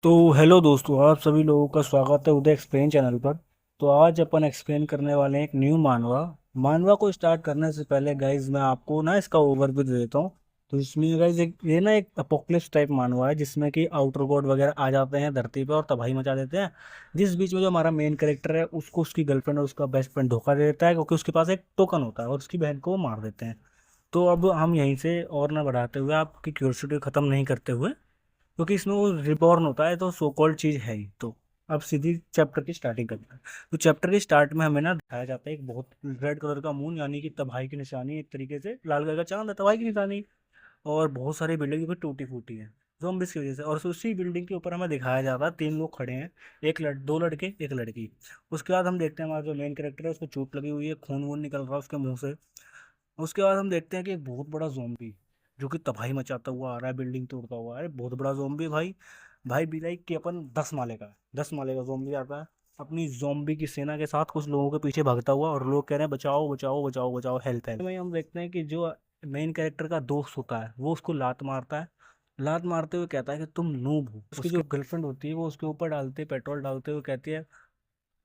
तो हेलो दोस्तों, आप सभी लोगों का स्वागत है उदय एक्सप्लेन चैनल पर। तो आज अपन एक्सप्लेन करने वाले हैं एक न्यू मानवा। मानवा को स्टार्ट करने से पहले गाइज मैं आपको ना इसका ओवरव्यू दे देता हूँ। तो इसमें गाइज ये ना एक अपोक्लिप्स टाइप मानवा है जिसमें कि आउटर गॉड वगैरह आ जाते हैं धरती पे और तबाही मचा देते हैं। जिस बीच में जो हमारा मेन कैरेक्टर है उसको उसकी गर्लफ्रेंड और उसका बेस्ट फ्रेंड धोखा दे देता है क्योंकि उसके पास एक टोकन होता है और उसकी बहन को वो मार देते हैं। तो अब हम यहीं से और ना बढ़ाते हुए आपकी क्यूरियोसिटी खत्म नहीं करते हुए, क्योंकि इसमें वो रिबॉर्न होता है तो सो कॉल्ड चीज है ही। तो अब सीधी चैप्टर की स्टार्टिंग करते हैं। तो चैप्टर के स्टार्ट में हमें ना दिखाया जाता है एक बहुत रेड कलर का मून, यानी कि तबाही की निशानी, एक तरीके से लाल कलर का चांद है तबाही की निशानी। और बहुत सारी बिल्डिंग भी टूटी फूटी है zombies की वजह से। और उसी बिल्डिंग के ऊपर हमें दिखाया जाता है तीन लोग खड़े हैं, दो लड़के एक लड़की। उसके बाद हम देखते हैं हमारा जो मेन कैरेक्टर है उसको चोट लगी हुई है, खून वून निकल रहा है उसके मुंह से। उसके बाद हम देखते हैं कि एक बहुत बड़ा जोम्बी जो कि तबाही मचाता हुआ आ रहा है, बिल्डिंग तोड़ता हुआ है। बहुत बड़ा जोम्बी भाई। भाई बी लाइक कि अपन 10 माले का है, 10 माले का जोम्बी आता है अपनी जोम्बी की सेना के साथ कुछ लोगों के पीछे भागता हुआ, और लोग कह रहे हैं बचाओ बचाओ बचाओ बचाओ, हेल्प हेल्प। वहीं हम देखते हैं कि जो मेन कैरेक्टर का दोस्त होता है वो उसको लात मारता है। लात मारते हुए कहता है कि तुम नूब हो। उसकी जो गर्लफ्रेंड होती है वो उसके ऊपर डालते पेट्रोल डालते हुए कहती है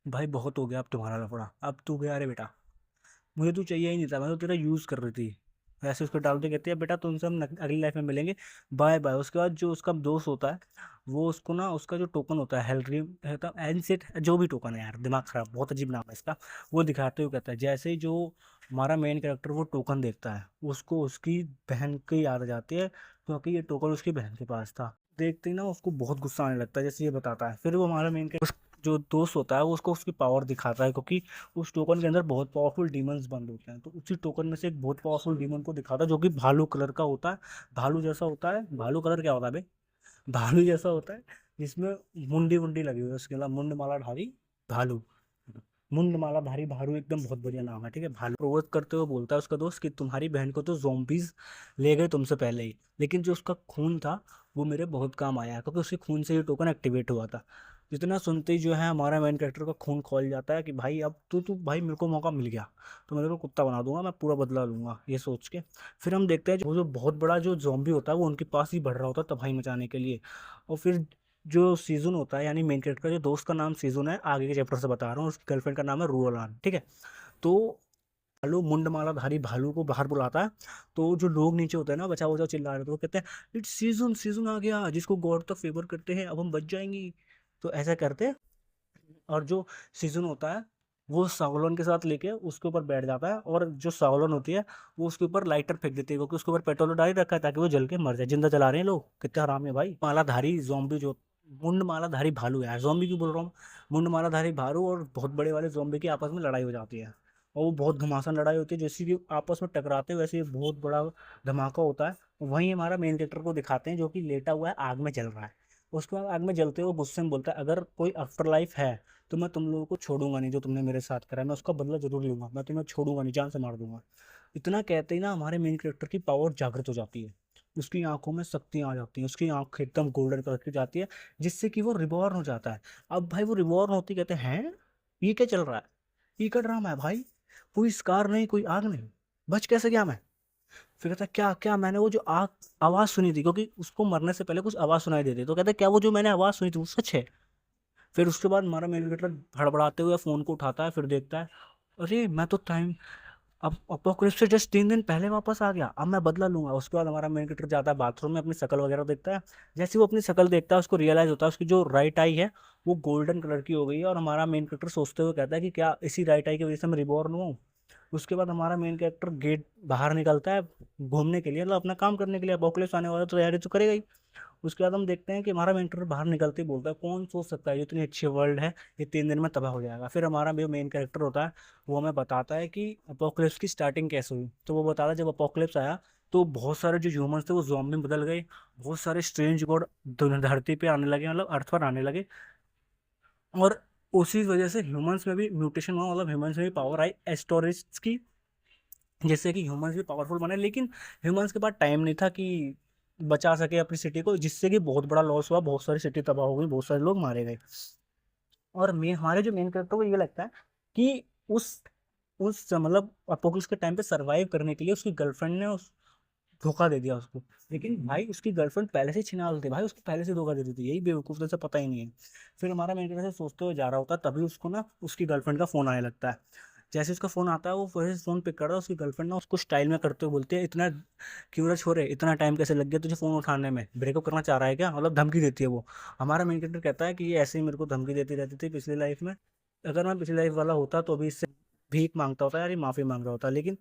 भाई बहुत हो गया अब तुम्हारा लफड़ा, अब तू गया रे बेटा, मुझे तू चाहिए ही नहीं था, मैं तो तेरा यूज कर रही थी। वैसे उसको डालते कहते हैं बेटा तुमसे हम अगली लाइफ में मिलेंगे, बाय बाय। उसके बाद जो उसका दोस्त होता है वो उसको ना उसका जो टोकन होता है हेलड्रीम है एनसेट, जो भी टोकन है यार, दिमाग खराब, बहुत अजीब नाम है इसका। वो दिखाते हुए कहता है जैसे ही जो हमारा मेन कैरेक्टर वो टोकन देखता है उसको उसकी बहन की याद आ जाती है, क्योंकि ये टोकन उसकी बहन के पास था। देखते ही ना उसको बहुत गुस्सा आने लगता है जैसे ये बताता है। फिर वो हमारा मेन जो दोस्त होता है वो उसको उसकी पावर दिखाता है, क्योंकि उस टोकन के अंदर बहुत पावरफुल डीमंस बंद होते हैं। तो उसी टोकन में से एक बहुत पावरफुल डीमन को दिखाता है जो कि भालू कलर का होता है। भालू जैसा होता है, भालू कलर क्या होता है बे, भालू जैसा होता है जिसमें मुंडी वुंडी लगी हुई है, उसके अलावा मुंड माला धारी भालू। मुंड माला धारी भालू एकदम बहुत बढ़िया नाम है, ठीक है। भालू प्रोवोक करते हुए बोलता है उसका दोस्त कि तुम्हारी बहन को तो जोम्बीज ले गए तुमसे पहले ही, लेकिन जो उसका खून था वो मेरे बहुत काम आया क्योंकि उसके खून से ये टोकन एक्टिवेट हुआ था। जितना सुनते ही जो है हमारा मेन कैरेक्टर का खून खोल जाता है कि भाई अब तू भाई मेरे को मौका मिल गया तो मैं तेरे को कुत्ता बना दूंगा, मैं पूरा बदला लूंगा, ये सोच के। फिर हम देखते हैं जो बहुत बड़ा जो जॉम्बी होता है वो उनके पास ही बढ़ रहा होता है तबाही मचाने के लिए। और फिर जो सीजन होता है यानी मेन कैरेक्टर का जो दोस्त का नाम सीजन है, आगे के चैप्टर से बता रहा हूँ, उसकी गर्लफ्रेंड का नाम है रूअलान, ठीक है। तो भालू मुंडमालाधारी भालू को बाहर बुलाता है। तो जो लोग नीचे होते हैं ना बचाओ बचाओ चिल्ला रहे थे, वो कहते हैं इट्स सीजन, सीजन आ गया जिसको गॉड तक फेवर करते हैं, अब हम बच जाएंगी। तो ऐसा करते हैं। और जो सीजन होता है वो सावलोन के साथ लेके उसके ऊपर बैठ जाता है, और जो सावलोन होती है वो उसके ऊपर लाइटर फेंक देती है क्योंकि उसके ऊपर पेट्रोल डाल ही रखा है ताकि वो जल के मर जाए। जिंदा जला रहे हैं लोग, कितने हराम है भाई। मालाधारी जोम्बी जो मुंड मालाधारी भालू, यार जोम्बी क्यों बोल रहा हूँ। मुंड मालाधारी भालू और बहुत बड़े वाले जोम्बी की आपस में लड़ाई हो जाती है, और वो बहुत घमासान लड़ाई होती है, जैसे कि आपस में टकराते हैं वैसे ही बहुत बड़ा धमाका होता है। वहीं हमारा मेन कैरेक्टर को दिखाते हैं जो कि लेटा हुआ है, आग में जल रहा है। उसके बाद आग में जलते हुए गुस्से में बोलता है अगर कोई आफ्टर लाइफ है तो मैं तुम लोगों को छोड़ूंगा नहीं, जो तुमने मेरे साथ करा है मैं उसका बदला जरूर लूंगा, मैं तुम्हें छोड़ूंगा नहीं, जान से मार दूंगा। इतना कहते ही ना हमारे मेन कैरेक्टर की पावर जागृत हो जाती है, उसकी आंखों में शक्तियां आ जाती हैं, उसकी आंख एकदम गोल्डन कलर की जाती है, जिससे कि वो रिबॉर्न हो जाता है। अब भाई वो रिबॉर्न होती कहते हैं ये क्या चल रहा है, ये क्या ड्रामा है भाई, कोई स्कार नहीं कोई आग नहीं, बच कैसे गया मैं। फिर कहता है क्या क्या, मैंने वो जो आग आवाज सुनी थी, क्योंकि उसको मरने से पहले कुछ आवाज सुनाई देती, तो कहता है क्या वो जो मैंने आवाज सुनी थी वो सच है। फिर उसके बाद हमारा मेन कैरेक्टर हड़बड़ाते हुए फोन को उठाता है, फिर देखता है अरे मैं तो टाइम अब अपोक्लिप्स से जस्ट 3 दिन पहले वापस आ गया, अब मैं बदला लूंगा। उसके बाद हमारा मेन कैरेक्टर जाता है बाथरूम में अपनी शक्ल वगैरह देखता है। जैसे ही वो अपनी शक्ल देखता है उसको रियलाइज होता है उसकी जो राइट आई है वो गोल्डन कलर की हो गई है, और हमारा मेन कैरेक्टर सोचते हुए कहता है कि क्या इसी राइट आई की वजह से मैं रिबॉर्न हुआ हूँ। उसके बाद हमारा मेन कैरेक्टर गेट बाहर निकलता है घूमने के लिए, मतलब अपना काम करने के लिए, अपोक्लिप्स आने वाला तो तैयारी तो करेगा ही। उसके बाद हम देखते हैं कि हमारा मेंटर बाहर निकलते ही बोलता है कौन सोच सकता है ये इतनी अच्छी वर्ल्ड है ये 3 दिन में तबाह हो जाएगा। फिर हमारा जो मेन कैरेक्टर होता है वो हमें बताता है कि अपोक्लिप्स की स्टार्टिंग कैसे हुई। तो वो बताता है जब अपोक्लिप्स आया तो बहुत सारे जो ह्यूमंस थे वो ज़ॉम्बी में बदल गए, बहुत सारे स्ट्रेंज गॉड धरती पे आने लगे, मतलब अर्थ पर आने लगे। और उसी वजह से ह्यूमंस में भी म्यूटेशन हुआ, मतलब ह्यूमंस में भी पावर आई एस्टोरिस्ट की, जिससे कि ह्यूमंस भी पावरफुल बने। लेकिन ह्यूमंस के पास टाइम नहीं था कि बचा सके अपनी सिटी को, जिससे कि बहुत बड़ा लॉस हुआ, बहुत सारी सिटी तबाह हो गई, बहुत सारे लोग मारे गए। और हमारे जो मेन कैरेक्टर को ये लगता है कि उस मतलब अपोकलिप्स के टाइम पे सरवाइव करने के लिए उसकी गर्लफ्रेंड ने धोखा दे दिया उसको। लेकिन भाई उसकी गर्लफ्रेंड पहले से छिनाल थी भाई, उसको पहले से धोखा दे दी थी, यही बेवकूफ़ से पता ही नहीं है। फिर हमारा मेन कैरेक्टर सोचते हुए जा रहा होता है, तभी उसको ना उसकी गर्लफ्रेंड का फ़ोन आने लगता है। जैसे उसका फ़ोन आता है वो वैसे फ़ोन पिक कर रहा है, उसकी गर्लफ्रेंड ना उसको स्टाइल में करते हुए बोलती है, इतना क्यों रे छोरे, इतना टाइम कैसे लग गया तुझे फ़ोन उठाने में, ब्रेकअप करना चाह रहा है क्या, मतलब धमकी देती है वो। हमारा मेन कैरेक्टर कहता है कि ये ऐसे ही मेरे को धमकी देती रहती थी पिछली लाइफ में, अगर मैं पिछली लाइफ वाला होता तो अभी इससे भीख मांगता होता यार, ये माफ़ी मांग रहा होता, लेकिन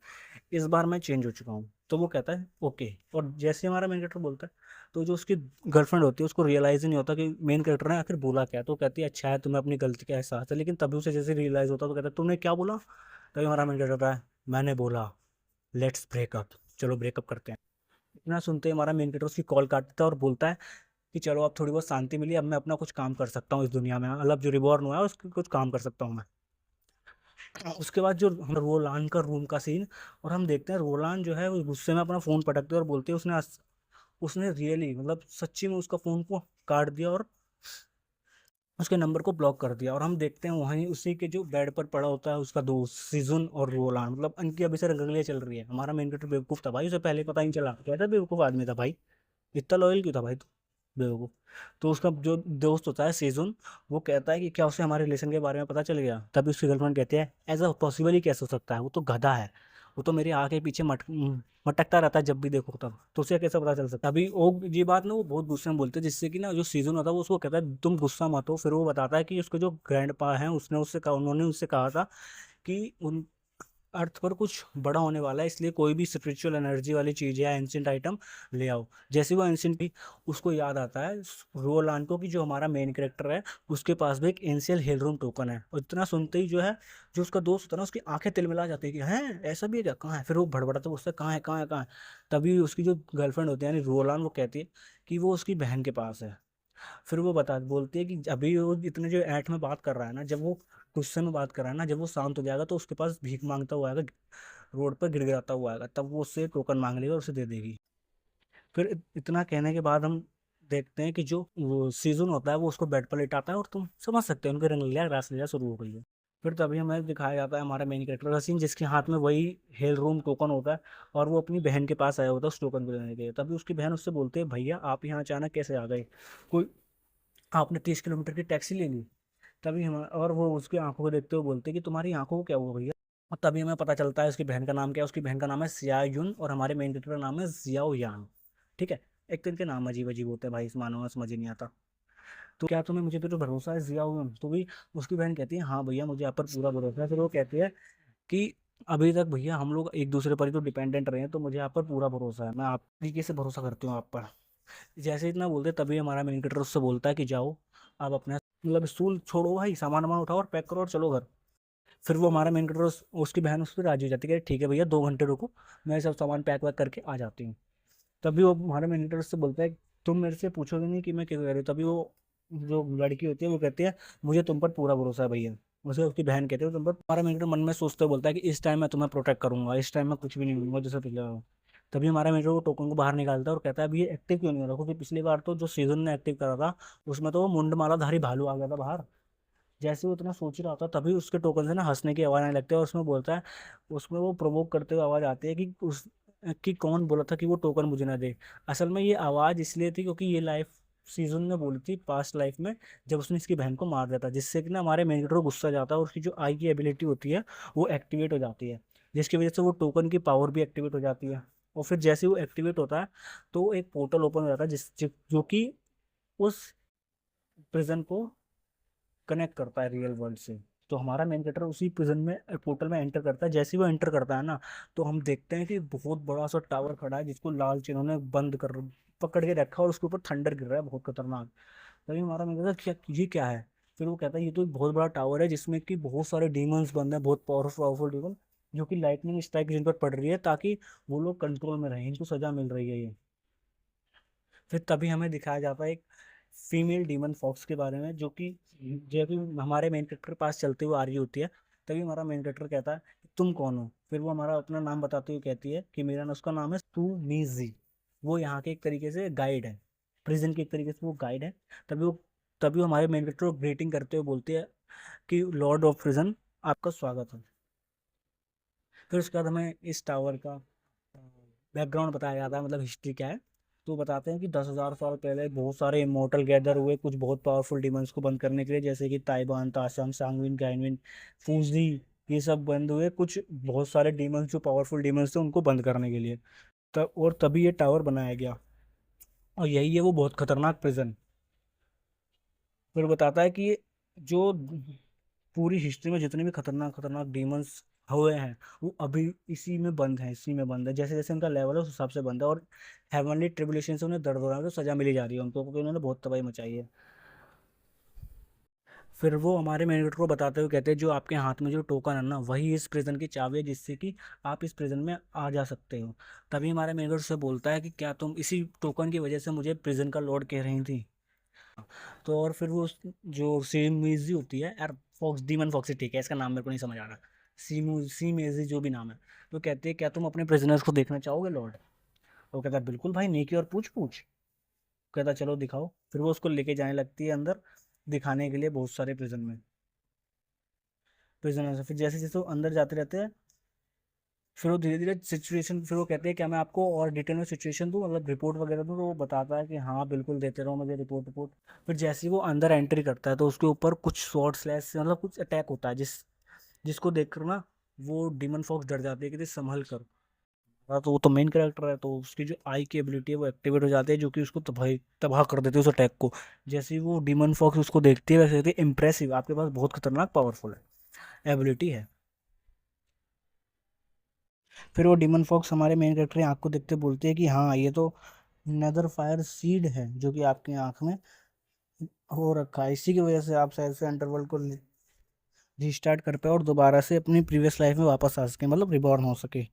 इस बार मैं चेंज हो चुका हूँ। तो वो कहता है ओके, और जैसे हमारा मेन कैरेक्टर बोलता है, तो जो उसकी गर्लफ्रेंड होती है उसको रियलाइज़ ही नहीं होता कि मेन कैरेक्टर ने आखिर बोला क्या है। तो वो कहती है अच्छा है, तुम्हें अपनी गलती का एहसास है, लेकिन तभी उसे जैसे रियलाइज़ होता है तो कहता है तुमने क्या बोला। तभी हमारा मेन कैरेक्टर कहता है मैंने बोला लेट्स ब्रेकअप, चलो ब्रेकअप करते हैं। इतना सुनते ही हमारा मेन कैरेक्टर उसकी कॉल काटता है और बोलता है कि चलो अब थोड़ी बहुत शांति मिली, अब मैं अपना कुछ काम कर सकता हूँ इस दुनिया में, मतलब जो रिबॉर्न हुआ है उसके कुछ काम कर सकता हूँ मैं। उसके बाद जो हम रोलान का रूम का सीन, और हम देखते हैं रोलान जो है वो गुस्से में अपना फ़ोन पटकते हैं और बोलते हैं उसने रियली मतलब सच्ची में उसका फ़ोन को काट दिया और उसके नंबर को ब्लॉक कर दिया। और हम देखते हैं वहीं उसी के जो बेड पर पड़ा होता है उसका दोस्त सीजुन और रोलान, मतलब उनकी अभी से रगड़ियाँ चल रही है। हमारा मेन कैरेक्टर बेवकूफ़ था भाई, उसे पहले पता ही नहीं चला, कैसा बेवकूफ़ आदमी था भाई, इतना लॉयल क्यों था भाई तू, बेवकूफ़। तो उसका जो दोस्त होता है सेजुन, वो कहता है कि क्या उसे हमारे रिलेशन के बारे में पता चल गया। तभी उसकी गर्लफ्रेंड कहती है ऐसा पॉसिबल ही कैसे हो सकता है, वो तो गधा है, वो तो मेरे आगे पीछे मटकता रहता है जब भी देखो तब, तो उसे कैसे पता चल सकता है। अभी वो ये बात ना वो बहुत गुस्से में बोलते हैं, जिससे कि ना जो सीजन होता है वो उसको कहता है तुम गुस्सा मत हो। फिर वो बताता है कि उसके जो ग्रैंड पा हैं उसने उससे कहा, उन्होंने उससे कहा था कि उन अर्थ पर कुछ बड़ा होने वाला है, इसलिए कोई भी स्पिरिचुअल एनर्जी वाली चीज़ या एंशिएंट आइटम ले आओ। जैसे वो एंशिएंट भी उसको याद आता है रोलान को कि जो हमारा मेन कैरेक्टर है उसके पास भी एक एंशियल हेलरूम टोकन है। और इतना सुनते ही जो है जो उसका दोस्त होता है ना उसकी आंखें तिलमिला जाती है कि हैं ऐसा भी है क्या, कहाँ है। फिर वो भड़बड़ाता है उससे कहाँ है कहाँ है कहाँ है। तभी उसकी जो गर्लफ्रेंड होती है यानी रोलान, वो कहती है कि वो उसकी बहन के पास है। फिर वो बता बोलती है कि अभी वो इतने जो ऐठ में बात कर रहा है ना, जब वो गुस्से में बात कर रहा है ना, जब वो शांत हो जाएगा तो उसके पास भीख मांगता हुआ आएगा, रोड पर गिड़गिड़ाता हुआ आएगा, तब वो उससे टोकन मांग लेगा और उसे दे देगी। फिर इतना कहने के बाद हम देखते हैं कि जो वो सीजन होता है वो उसको बेड पर लेटाता है, और तुम समझ सकते हो उनके रंगलीला रासलीला शुरू हो गई है। फिर तभी हमें दिखाया जाता है हमारा मेन कैरेक्टर का सीन, जिसके हाथ में वही हेल रूम टोकन होता है, और वो अपनी बहन के पास आया होता है उस टोकन को लेने के लिए। तभी उसकी बहन उससे बोलती है भैया आप यहाँ अचानक कैसे आ गए, कोई आपने 30 किलोमीटर की टैक्सी ले ली। तभी हम और वो उसकी आंखों को देखते हुए बोलते हैं कि तुम्हारी आंखों को क्या हुआ भैया। और तभी हमें पता चलता है उसकी बहन का नाम क्या है, उसकी बहन का नाम है सिया युन और हमारे मेन कैरेक्टर का नाम है जियाओ यान। ठीक है। एक तो इनके नाम अजीब अजीब होते हैं भाई, इस मानो में समझ ही नहीं आता। तो क्या तुम्हें मुझे पे तो भरोसा है जियाओ युन, तो भी उसकी बहन कहती है हाँ भैया मुझे आप पर पूरा भरोसा है। फिर वो कहती है कि अभी तक भैया हम लोग एक दूसरे पर ही तो डिपेंडेंट रहे हैं, तो मुझे आप पर पूरा भरोसा है, मैं आप तरीके से भरोसा करती हूँ आप पर। जैसे इतना बोलते तभी हमारा मेन कैरेक्टर उससे बोलता है कि जाओ आप अपना मतलब स्टूल छोड़ो भाई, सामान वामान उठाओ और पैक करो और चलो घर। फिर वो हमारा मेन कैरेक्टर उसकी बहन उस पर राजी हो जाती है कि ठीक है भैया 2 घंटे रुको, मैं सब सामान पैक वैक करके आ जाती हूँ। तभी वो हमारा मेन कैरेक्टर उससे बोलता है तुम मेरे से पूछोगे नहीं कि मैं क्या कह रही हूँ। तभी वो जो लड़की होती है वो कहती है मुझे तुम पर पूरा भरोसा है भैया। उसे उसकी बहन कहती है तुम पर। हमारा मेन कैरेक्टर मन में सोचते हुए बोलता है कि इस टाइम मैं तुम्हें प्रोटेक्ट करूंगा, इस टाइम मैं कुछ भी नहीं दूंगा जैसे पिछले बार। तभी हमारा मेन कैरेक्टर वो टोकन को बाहर निकालता है और कहता है अभी ये एक्टिव क्यों नहीं हो रहा, क्योंकि पिछली बार तो जो सीजन ने एक्टिव करा था उसमें तो वो मुंड मालाधारी भालू आ गया था बाहर। जैसे वो इतना सोच ही रहा था तभी उसके टोकन से ना हंसने की आवाज़ आने लगती है, और उसमें बोलता है, उसमें वो प्रोवोक करते हुए आवाज़ आती है कि उस कि कौन बोला था कि वो टोकन मुझे ना दे। असल में ये आवाज़ इसलिए थी क्योंकि ये लाइफ सीजन ने बोली थी पास्ट लाइफ में, जब उसने इसकी बहन को मार दिया था, जिससे कि ना हमारे मेन कैरेक्टर को गुस्सा जाता है और उसकी जो आई की एबिलिटी होती है वो एक्टिवेट हो जाती है, जिसकी वजह से वो टोकन की पावर भी एक्टिवेट हो जाती है। और फिर जैसे वो एक्टिवेट होता है तो एक पोर्टल ओपन हो जाता है जो कि उस प्रिजन को कनेक्ट करता है रियल वर्ल्ड से। तो हमारा मेन कैरेक्टर उसी प्रिजन में पोर्टल में एंटर करता है। जैसे ही वो एंटर करता है ना, तो हम देखते हैं कि बहुत बड़ा सा टावर खड़ा है जिसको लाल चिन्हों ने बंद कर पकड़ के रखा है, और उसके ऊपर थंडर गिर रहा है बहुत खतरनाक। तभी हमारा मेन कैरेक्टर क्या ये क्या है। फिर वो कहता है ये तो एक बहुत बड़ा टावर है जिसमें कि बहुत सारे डीमंस बंद हैं, बहुत पावरफुल डीमन, जो कि लाइटनिंग स्ट्राइक जिन पर पड़ रही है ताकि वो लोग कंट्रोल में रहें, इनको सजा मिल रही है ये। फिर तभी हमें दिखाया जाता है एक फीमेल डीमन फॉक्स के बारे में, जो कि हमारे मेन कैरेक्टर के पास चलते हुए आ रही होती है। तभी हमारा मेन कैरेक्टर कहता है तुम कौन हो। फिर वो हमारा अपना नाम बताते हुए कहती है कि मेरा ना उसका नाम है तू मीजी। वो यहाँ के एक तरीके से गाइड है, प्रिजन के एक तरीके से वो गाइड है। तभी वो तभी वो हमारे मेन कैरेक्टर को ग्रीटिंग करते हुए बोलती है कि लॉर्ड ऑफ प्रिजन आपका स्वागत है। फिर उसके बाद हमें इस टावर का बैकग्राउंड बताया जाता है, मतलब हिस्ट्री क्या है। तो बताते हैं कि 10,000 साल पहले बहुत सारे इमोर्टल गैदर हुए कुछ बहुत पावरफुल डिमंस को बंद करने के लिए, जैसे कि ताइबान, ताशम, सांगविन, गाइनविन, फूजी। ये सब बंद हुए कुछ बहुत सारे डीमंस जो पावरफुल डीमंस थे उनको बंद करने के लिए। तब और तभी ये टावर बनाया गया, और यही है वो बहुत खतरनाक प्रिजन। फिर बताता है कि ये जो पूरी हिस्ट्री में जितने भी खतरनाक खतरनाक डीमंस हुए हैं वो अभी इसी में बंद है, इसी में बंद है। जैसे जैसे उनका लेवल है उस हिसाब से बंद है, और हेवनली ट्रिबुलेशन से उन्हें दर्द हो रहा है, तो सजा मिली जा रही है उनको, क्योंकि उन्होंने बहुत तबाही मचाई है। फिर वो हमारे मैनेजर को बताते हुए कहते हैं जो आपके हाथ में जो टोकन है ना वही इस प्रिजन की चाबी है, जिससे कि आप इस प्रिजन में आ जा सकते हो। तभी हमारे मैनेजर से बोलता है कि क्या तुम इसी टोकन की वजह से मुझे प्रिजन का लॉर्ड कह रही थी। तो और फिर वो जो सीमेजी होती है यार, फॉक्स, डीमन फॉक्सी, ठीक है इसका नाम मेरे को नहीं समझ आ रहा। सीमेजी जो भी नाम है। तो कहते हैं क्या तुम अपने प्रिजनर्स को देखना चाहोगे लॉर्ड। वो कहता है बिल्कुल भाई, नेकी और पूछ पूछ। कहता चलो दिखाओ। फिर वो उसको लेके जाने लगती है अंदर, दिखाने के लिए बहुत सारे प्रिजन में, प्रिजनर्स। फिर जैसे जैसे वो अंदर जाते रहते हैं, फिर वो धीरे धीरे सिचुएशन, फिर वो कहते हैं क्या मैं आपको और डिटेल में सिचुएशन दूँ, मतलब रिपोर्ट वगैरह दूँ। तो वो बताता है कि हाँ बिल्कुल देते रहो मुझे रिपोर्ट रिपोर्ट। फिर जैसे ही वो अंदर एंट्री करता है तो उसके ऊपर कुछ शॉर्ट स्लैश मतलब कुछ अटैक होता है, जिसको देखकर ना वो डीमन फॉक्स डर जाती है कि संभल कर। हाँ, तो वो तो मेन कैरेक्टर है, तो उसकी जो आई की एबिलिटी है वो एक्टिवेट हो जाती है, जो कि उसको तबाही तबाह कर देती है उस अटैक को। जैसे ही वो डीमन फॉक्स उसको देखती है वैसे कहती है इंप्रेसिव, आपके पास बहुत खतरनाक पावरफुल है एबिलिटी है। फिर वो डीमन फॉक्स हमारे मेन कैरेक्टर की आंख को देखते बोलते हैं कि हाँ ये तो नेदर फायर सीड है जो कि आपकी आंख में हो रखा है, इसी की वजह से आप शायद से अंडरवर्ल्ड को रिस्टार्ट कर पाए और दोबारा से अपनी प्रीवियस लाइफ में वापस आ सके, मतलब रिबॉर्न हो सके।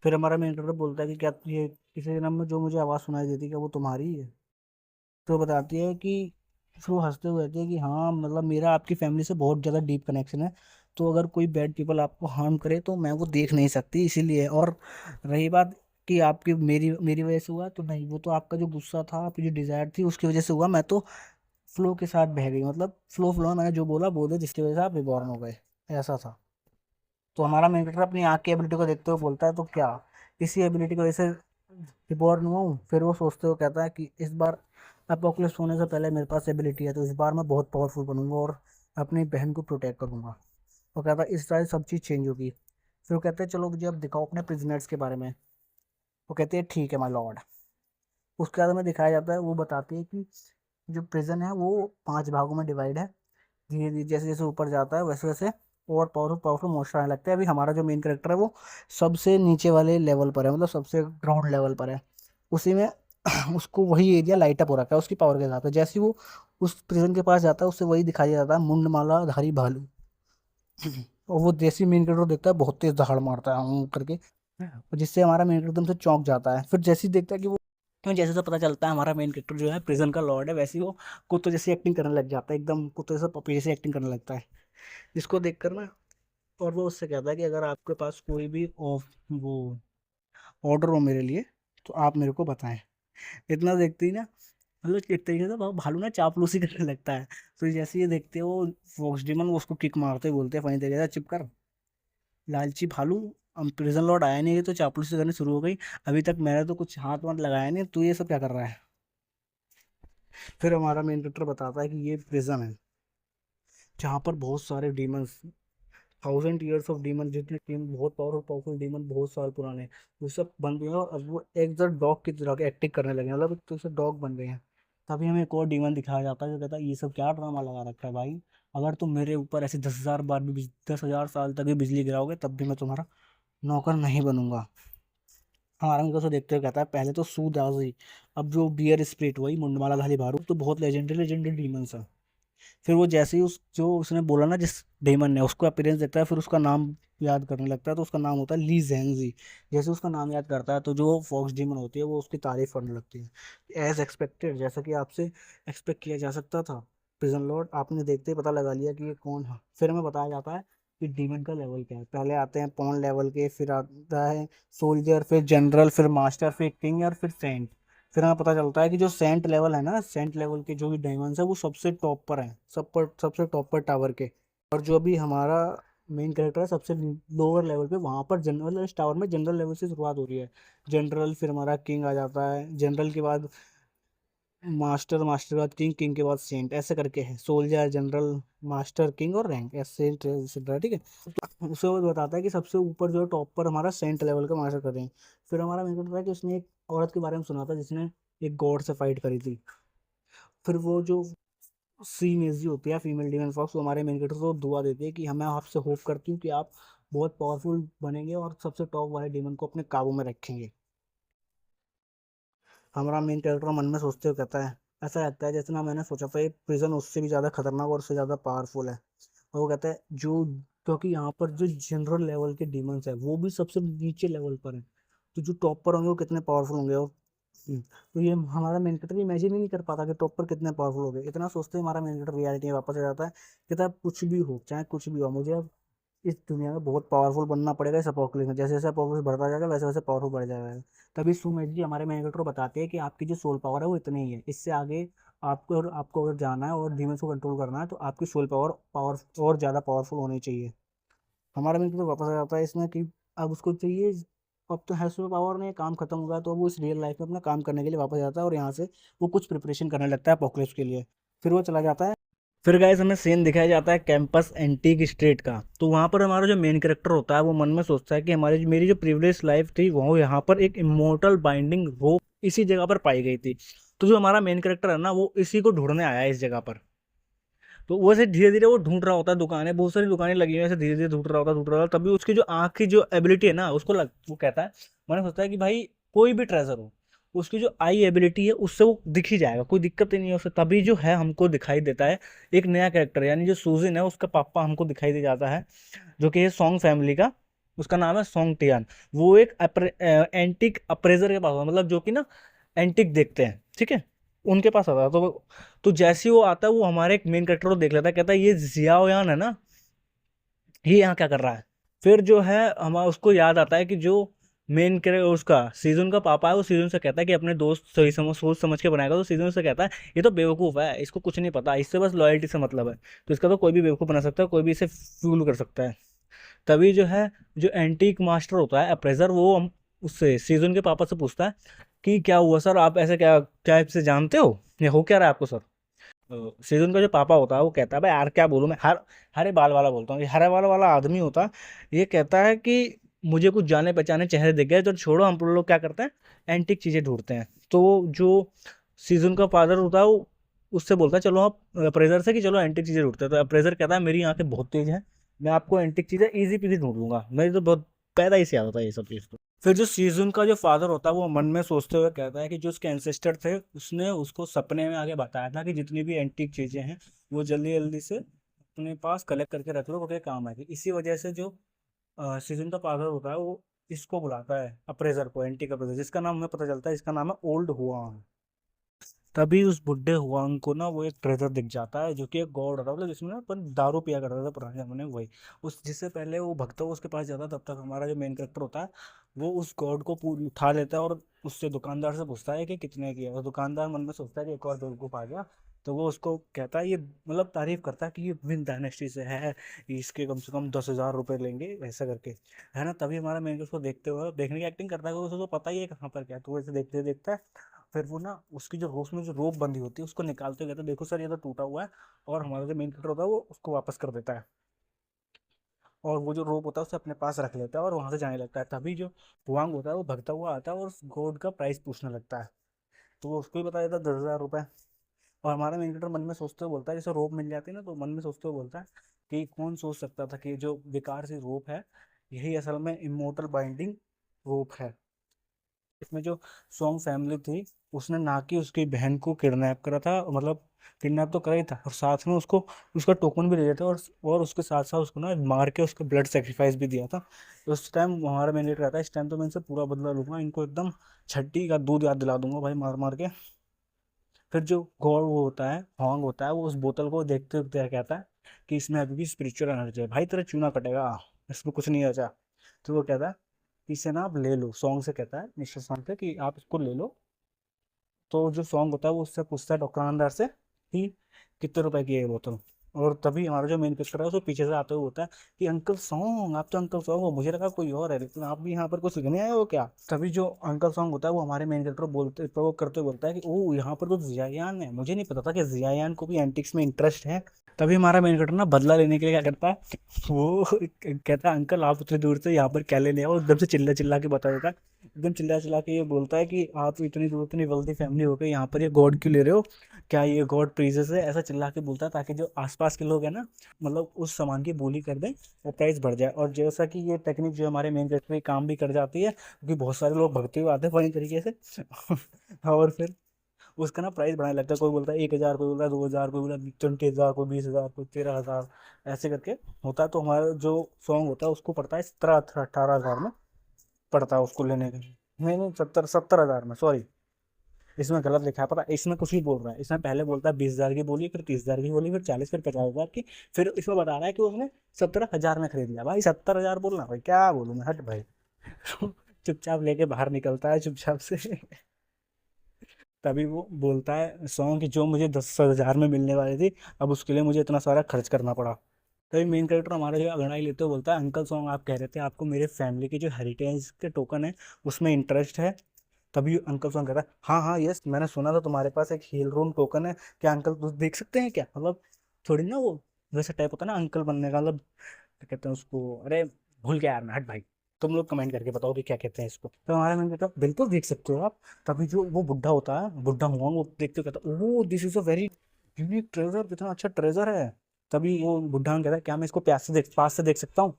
फिर हमारा मेन कैरेक्टर बोलता है कि क्या ये किसी जन्म में जो मुझे आवाज़ सुनाई देती है क्या वो तुम्हारी ही है। तो बताती है कि, फिर वो हंसते हुए कहती है कि हाँ मतलब मेरा आपकी फैमिली से बहुत ज़्यादा डीप कनेक्शन है, तो अगर कोई बैड पीपल आपको हार्म करे तो मैं वो देख नहीं सकती इसीलिए। और रही बात कि आपकी मेरी मेरी वजह से हुआ, तो नहीं, वो तो आपका जो गुस्सा था, आपकी जो डिज़ायर थी उसकी वजह से हुआ। मैं तो फ्लो के साथ बह गई, मतलब फ्लो फ्लो में मैंने जो बोला बोल दिया, जिसकी वजह से आप रिबॉर्न हो गए, ऐसा था। तो हमारा मेन कैरेक्टर अपनी आँख की एबिलिटी को देखते हुए बोलता है तो क्या इसी एबिलिटी की वजह से रिबॉर्न हुआ हूँ। फिर वो सोचते हुए कहता है कि इस बार अपोकलिप्स होने से पहले मेरे पास एबिलिटी है, तो इस बार मैं बहुत पावरफुल बनूंगा और अपनी बहन को प्रोटेक्ट करूंगा। वो कहता है इस तरह से सब चीज़ चेंज होगी। फिर वो कहते हैं चलो मुझे अब दिखाओ अपने प्रिजनर्स के बारे में। वो कहते हैं ठीक है माय लॉर्ड। उसके बाद में दिखाया जाता है, वो बताती है कि जो प्रिजन है वो 5 भागों में डिवाइड है। धीरे धीरे जैसे जैसे ऊपर जाता है वैसे वैसे और पावरफुल पावरफुल मोस्टर आने लगता है। अभी हमारा जो मेन कैरेक्टर है वो सबसे नीचे वाले लेवल पर है, मतलब सबसे ग्राउंड लेवल पर है। उसी में उसको वही एरिया लाइट अप हो रखा है उसकी पावर के हिसाब से। जैसे ही वो उस प्रिजन के पास जाता है उससे वही दिखाई जाता है मुंडमाला धारी भालू। और वो जैसे मेन कैरेक्टर देखता है बहुत तेज दहाड़ मारता है करके, और जिससे हमारा मेन कैरेक्टर एकदम से चौंक जाता है। फिर जैसे ही देखता है कि वो, क्यों जैसे से पता चलता है हमारा मेन कैरेक्टर जो है प्रिजन का लॉर्ड है, वैसे ही वो कुत्ते जैसी एक्टिंग करने लग जाता है, एकदम कुत्ते जैसा पपी जैसी एक्टिंग करने लगता है, जिसको देखकर ना। और वो उससे कहता है कि अगर आपके पास कोई भी ऑफ वो ऑर्डर हो मेरे लिए तो आप मेरे को बताएं। इतना देखते ही ना, मतलब एक तरीके से भालू ना चापलूसी करने लगता है। तो जैसे ये देखते हो फॉक्स डीमन वो उसको किक मारते बोलते हैं फनी तरीके से चिप कर लालची भालू, हम प्रिजन लॉर्ड आया नहीं है तो चापलूसी करनी शुरू हो गई। अभी तक मैंने तो कुछ हाथ वाथ लगाया नहीं, तू ये सब क्या कर रहा है। फिर हमारा मेन कैरेक्टर बताता है कि ये प्रिजन है जहाँ पर बहुत सारे डीमंस, 1000 ईयर्स ऑफ डीमन, जितने टीम बहुत पावरफुल पावरफुल डीमन बहुत साल पुराने, वो सब बन गए हैं और अब वो एक डॉग की तरह एक्टिंग करने लगे हैं, मतलब एक तो से डॉग बन गए हैं। तभी हमें एक और डीमन दिखाया जाता है जो कहता है ये सब क्या ड्रामा लगा रखा है भाई, अगर तुम मेरे ऊपर ऐसे 10,000 बार भी 10,000 साल तक भी बिजली गिराओगे तब भी मैं तुम्हारा नौकर नहीं बनूंगा। हमारा उनको से देखते हुए कहता है पहले तो सूदाजी, अब जो बियर स्प्रिट वही मुंडमाला धारी भालू तो बहुत लेजेंडरी लेजेंडरी डीमंस है। फिर वो जैसे ही उस जो उसने बोला ना जिस डेमन ने उसको अपीयरेंस देखता है, फिर उसका नाम याद करने लगता है, तो उसका नाम होता है ली जेंजी। जैसे उसका नाम याद करता है तो जो फॉक्स डीमन होती है वो उसकी तारीफ करने लगती है एज एक्सपेक्टेड, जैसा कि आपसे एक्सपेक्ट किया जा सकता था। प्रिजन लॉर्ड आपने देखते ही पता लगा लिया कि ये कौन है। फिर हमें बताया जाता है कि डीमन का लेवल क्या है। पहले आते हैं पॉन लेवल के, फिर आता है सोल्जर, फिर जनरल, फिर मास्टर, फिर किंग और फिर सेंट। फिर हमें पता चलता है कि जो सेंट लेवल है ना, सेंट लेवल के जो भी डायमंड्स है वो सबसे टॉप पर है, सब पर सबसे टॉप पर टावर के। और जो अभी हमारा मेन कैरेक्टर है सबसे लोअर लेवल पे, वहां पर जनरल, इस टावर में जनरल लेवल से शुरुआत हो रही है। जनरल, फिर हमारा किंग आ जाता है, जनरल के बाद मास्टर, मास्टर के बाद किंग, किंग के बाद सेंट, ऐसे करके है। सोल्जर, जनरल, मास्टर, किंग और रैंक, ऐसे चल रहा है, ठीक है। उसे वो बताता है कि सबसे ऊपर जो टॉप पर हमारा सेंट लेवल का मास्टर कर रहे हैं। फिर हमारा मेन कैरेक्टर है कि उसने एक औरत के बारे में सुना था जिसने एक गॉड से फाइट करी थी। फिर वो जो सी मेजी होती है फीमेल डीमन फॉक्स, वो हमारे मेन कैरेक्टर को दुआ देती है कि हमें आपसे होप करती हूँ कि आप बहुत पावरफुल बनेंगे और सबसे टॉप वाले डीमन को अपने काबू में रखेंगे। हमारा मेन कैरेक्टर मन में सोचते हुए कहता है, ऐसा लगता है जैसे ना मैंने सोचा था ये प्रिजन उससे भी ज़्यादा खतरनाक और उससे ज़्यादा पावरफुल है। और वो कहता है जो, क्योंकि यहाँ पर जो जनरल लेवल के डीमंस है वो भी सबसे नीचे लेवल पर है, तो जो टॉप पर होंगे वो कितने पावरफुल होंगे। और तो ये हमारा मेन कैरेक्टर इमेजिन ही नहीं कर पाता कि टॉप पर कितने पावरफुल हो गए। इतना सोचते ही हमारा मेन कैरेक्टर रियलिटी में वापस आ जाता है। कहता है कुछ भी हो, चाहे कुछ भी हो, मुझे अब इस दुनिया में बहुत पावरफुल बनना पड़ेगा। इस अपोकलिप्स में जैसे जैसे अपोकलिप्स बढ़ता जाएगा वैसे वैसे पावरफुल बढ़ जाएगा। तभी सुमेश जी हमारे मैनेजर को बताते हैं कि आपकी जो सोल पावर है वो इतनी ही है, इससे आगे आपको अगर जाना है और डीमंस को कंट्रोल करना है तो आपकी सोल पावर पावर और ज़्यादा पावरफुल होनी चाहिए। हमारा मैनेजर तो वापस आ जाता है इसमें कि अब उसको चाहिए, अब तो है सुपर पावर में काम खत्म हो गया, तो वो इस रियल लाइफ में अपना काम करने के लिए वापस जाता है और यहाँ से वो कुछ प्रिपरेशन करने लगता है अपोकलिप्स के लिए। फिर वो चला जाता है। फिर गाइस हमें सीन दिखाया जाता है कैंपस एंटीक स्ट्रीट का। तो वहाँ पर हमारा जो मेन कैरेक्टर होता है वो मन में सोचता है कि हमारी मेरी जो प्रीवियस लाइफ थी वो यहाँ पर एक इमोर्टल बाइंडिंग रोप इसी जगह पर पाई गई थी। तो जो हमारा मेन कैरेक्टर है ना वो इसी को ढूंढने आया है इस जगह पर। तो वो ऐसे धीरे धीरे वो ढूंढ रहा होता है, दुकानें बहुत सारी दुकानें लगी हुई है, ऐसे धीरे धीरे ढूंढ रहा होता, तभी उसकी जो आँख की जो एबिलिटी है ना वो कहता है, मैंने सोचता है कि भाई कोई भी ट्रेजर हो, उसकी जो आई एबिलिटी है उससे वो दिख ही जाएगा, कोई दिक्कत ही नहीं है उसे। तभी जो है हमको दिखाई देता है एक नया कैरेक्टर, यानी जो सूजिन है उसका पापा हमको दिखाई दे जाता है, जो कि है सॉन्ग फैमिली का। उसका नाम है सॉन्ग टियान। वो एक एंटिक अप्रेजर के पास होता है, मतलब जो कि ना एंटिक देखते हैं, ठीक है, उनके पास आता है। तो जैसे ही वो आता है वो हमारे एक मेन कैरेक्टर को देख लेता है, कहता है ये जियाओयान है ना, ये यहाँ क्या कर रहा है। फिर जो है हमारा उसको याद आता है कि जो मेन कैरेक्टर उसका सीजन का पापा है, वो सीजन से कहता है कि अपने दोस्त सही सोच समझ के बनाएगा। तो सीजन से कहता है ये तो बेवकूफ़ है, इसको कुछ नहीं पता, इससे बस लॉयल्टी से मतलब है, तो इसका तो कोई भी बेवकूफ़ बना सकता है, कोई भी इसे फूल कर सकता है। तभी जो है जो एंटीक मास्टर होता है अप्रेजर, वो हम उससे सीजन के पापा से पूछता है कि क्या हुआ सर, आप ऐसे क्या क्या से जानते हो, ये हो क्या रहा है आपको सर। सीजन का जो पापा होता है वो कहता है भाई यार क्या बोलूं मैं, हरे बाल वाला बोलता हूँ, ये हरे बाल वाला आदमी होता है। ये कहता है कि मुझे कुछ जाने पहचाने चेहरे दिख गए, तो छोड़ो हम लोग क्या करते हैं, एंटिक चीजें ढूंढते हैं। तो जो सीजन का फादर होता है वो उससे बोलता है चलो आप अप्रेजर से कि चलो एंटिक चीजें ढूंढते हैं। तो अप्रेजर कहता है मेरी आंखें बहुत तेज हैं, मैं आपको एंटिक चीजें इजी पीजी ढूंढ लूंगा, मेरी तो बहुत पैदा ही से आता था ये सब चीज़। फिर जो सीजुन का जो फादर होता है वो मन में सोचते हुए कहता है कि जो उसके एंसेस्टर थे उसने उसको सपने में आगे बताया था कि जितनी भी एंटीक चीजें हैं वो जल्दी जल्दी से अपने पास कलेक्ट करके रख लो, क्योंकि काम आएगी। इसी वजह से जो सीजन का फादर होता है वो इसको बुलाता है अप्रेजर को, एंटीक अप्रेजर, जिसका नाम हमें पता चलता है इसका नाम है ओल्ड हुआ। तभी उस बुढ़े हुआंग को ना वो एक ट्रेजर दिख जाता है जो कि एक गॉड होता है, मतलब जिसमें ना अपन दारू पिया करता था पुराने जमाने में, वही उस जिससे पहले वो भक्त उसके पास जाता तब तक हमारा जो मेन कैरेक्टर होता है वो उस गॉड को पूरी उठा लेता है और उससे दुकानदार से पूछता है कि कितने की है। और दुकानदार मन में सोचता है कि एक और बेवकूफ आ गया, तो वो उसको कहता है, ये मतलब तारीफ करता है कि ये विन डायनेस्टी से है, इसके कम से कम 10,000 रुपये लेंगे, ऐसा करके, है ना। तभी हमारा मेन उसको देखते हुए देखने की एक्टिंग करता है क्योंकि उसको पता ही है कहाँ पर क्या है, तो वो ऐसे देखते देखता है। फिर वो ना उसकी जो उसमें जो रोप बंधी होती है उसको निकालते हुए कहता है देखो सर ये तो टूटा हुआ है, और हमारा जो मेन कैरेक्टर होता है वो उसको वापस कर देता है और वो जो रोप होता है उसे अपने पास रख लेता है और वहां से जाने लगता है। तभी जो हुआंग होता है वो भगता हुआ आता है और उस गोल्ड का प्राइस पूछने लगता है, तो वो उसको ही बता देता है 10,000 रुपये। और हमारा मेन कैरेक्टर मन में सोचते हुए बोलता है, जैसे रोप मिल जाती है ना तो मन में सोचते हुए बोलता है कि कौन सोच सकता था कि जो बेकार सी रोप है यही असल में इमोर्टल बाइंडिंग रोप है। इसमें जो सॉन्ग फैमिली थी उसने ना कि उसकी बहन को किडनैप करा था, मतलब किडनैप तो करा ही था और साथ में उसको उसका टोकन भी दे दिया था, और उसके साथ साथ उसको ना मार के उसका ब्लड सेक्रीफाइस भी दिया था। तो उस टाइम हमारा मैंडेट रहता है इस टाइम तो मैं इनसे पूरा बदला लूंगा, इनको एकदम छट्टी का दूध याद दिला दूंगा भाई मार मार के। फिर जो गॉड वो होता है हॉन्ग होता है वो उस बोतल को देखते देखते कहता है कि इसमें अभी भी स्पिरिचुअल एनर्जी है भाई, तेरा चूना कटेगा, इसमें कुछ नहीं बचा। तो वो कहता है कि इसे ना आप ले लो, सॉन्ग से कहता है मिस्टर सॉन्ग से कि आप इसको ले लो। तो जो सॉन्ग होता है वो उससे पूछता है दुकानदार से कि कितने रुपए की है ये बोतल। और तभी हमारा जो मेन कैरेक्टर है उसको पीछे से आते हुए होता है कि अंकल सॉन्ग, आप तो अंकल सॉन्ग हो, मुझे लगा कोई और है, लेकिन आप भी यहाँ पर कुछ सीखने आए हो क्या। तभी जो अंकल सॉन्ग होता है वो हमारे मेन कैरेक्टर बोलते प्रोवोक करते हुए बोलता है कि ओ यहाँ पर तो जियायान है, मुझे नहीं पता था कि जियायान को भी एंटिक्स में इंटरेस्ट है। तभी हमारा मेन कैरेक्टर ना बदला लेने के लिए क्या करता है, वो कहता है अंकल आप उतनी दूर से यहाँ पर क्या लेने आओ, एकदम से चिल्ला चिल्ला के बता देता है। एकदम चिल्ला चिल्ला के ये बोलता है कि आप इतनी दूर, इतनी वेल्दी फैमिली हो गई, यहाँ पर ये गॉड क्यों ले रहे हो, क्या ये गॉड प्रीजेस है, ऐसा चिल्ला के बोलता है ताकि जो आसपास के लोग हैं ना, मतलब उस सामान की बोली कर दें और प्राइस बढ़ जाए। और जैसा कि ये टेक्निक जो हमारे मेन कैरेक्टर में काम भी कर जाती है, क्योंकि बहुत सारे लोग भगते हुए आते हैं फनी तरीके से और फिर उसका ना प्राइस बढ़ाने लगता है, कोई बोलता है 1,000, कोई बोलता है 2,000, कोई बोलता है 20,000, कोई 20,000, कोई 13,000, ऐसे करके होता है। तो हमारा जो सॉन्ग होता है उसको पड़ता है 17-18 हज़ार में पड़ता है उसको लेने का। नहीं नहीं, 70-70 हज़ार में, सॉरी, इसमें गलत लिखा है, पता है, इसमें कुछ भी बोल रहा है, इसमें पहले बोलता है 20,000 की बोली, फिर 30,000 की बोली, फिर 40, फिर 50,000 की, फिर इसमें बता रहा है कि उसने 17,000 में खरीद लिया। भाई 70,000 बोलना, भाई क्या बोलूं मैं, हट भाई चुपचाप लेके बाहर निकलता है चुपचाप से तभी वो बोलता है सॉन्ग कि जो मुझे 10,000 में मिलने वाली थी, अब उसके लिए मुझे इतना सारा खर्च करना पड़ा। तभी मेन कैरेक्टर हमारा जो अंगड़ाई लेते हुए बोलता है अंकल सॉन्ग आप कह रहे थे आपको मेरे फैमिली की जो हेरिटेज के टोकन है उसमें इंटरेस्ट है। तभी अंकल सॉन्ग कहता है हाँ हाँ यस, मैंने सुना था तुम्हारे पास एक हील रूम टोकन है, क्या अंकल तुम देख सकते हैं क्या, मतलब थोड़ी ना वो वैसे टाइप होता है ना अंकल बनने का, मतलब क्या कहते हैं उसको, अरे भूल गया यार मैं, हट भाई, तुम लोग कमेंट करके बताओ कि क्या कहते हैं इसको। तो हमारा मैंने कहता बिल्कुल देख सकते हो आप। तभी जो वो बुढ़ा होता है, बुढ़ा हुआ वो देखते हुए कहता oh this is a very unique treasure, कितना अच्छा ट्रेजर है। तभी वो बुढ़ा कहता है क्या मैं इसको पास से देख सकता हूँ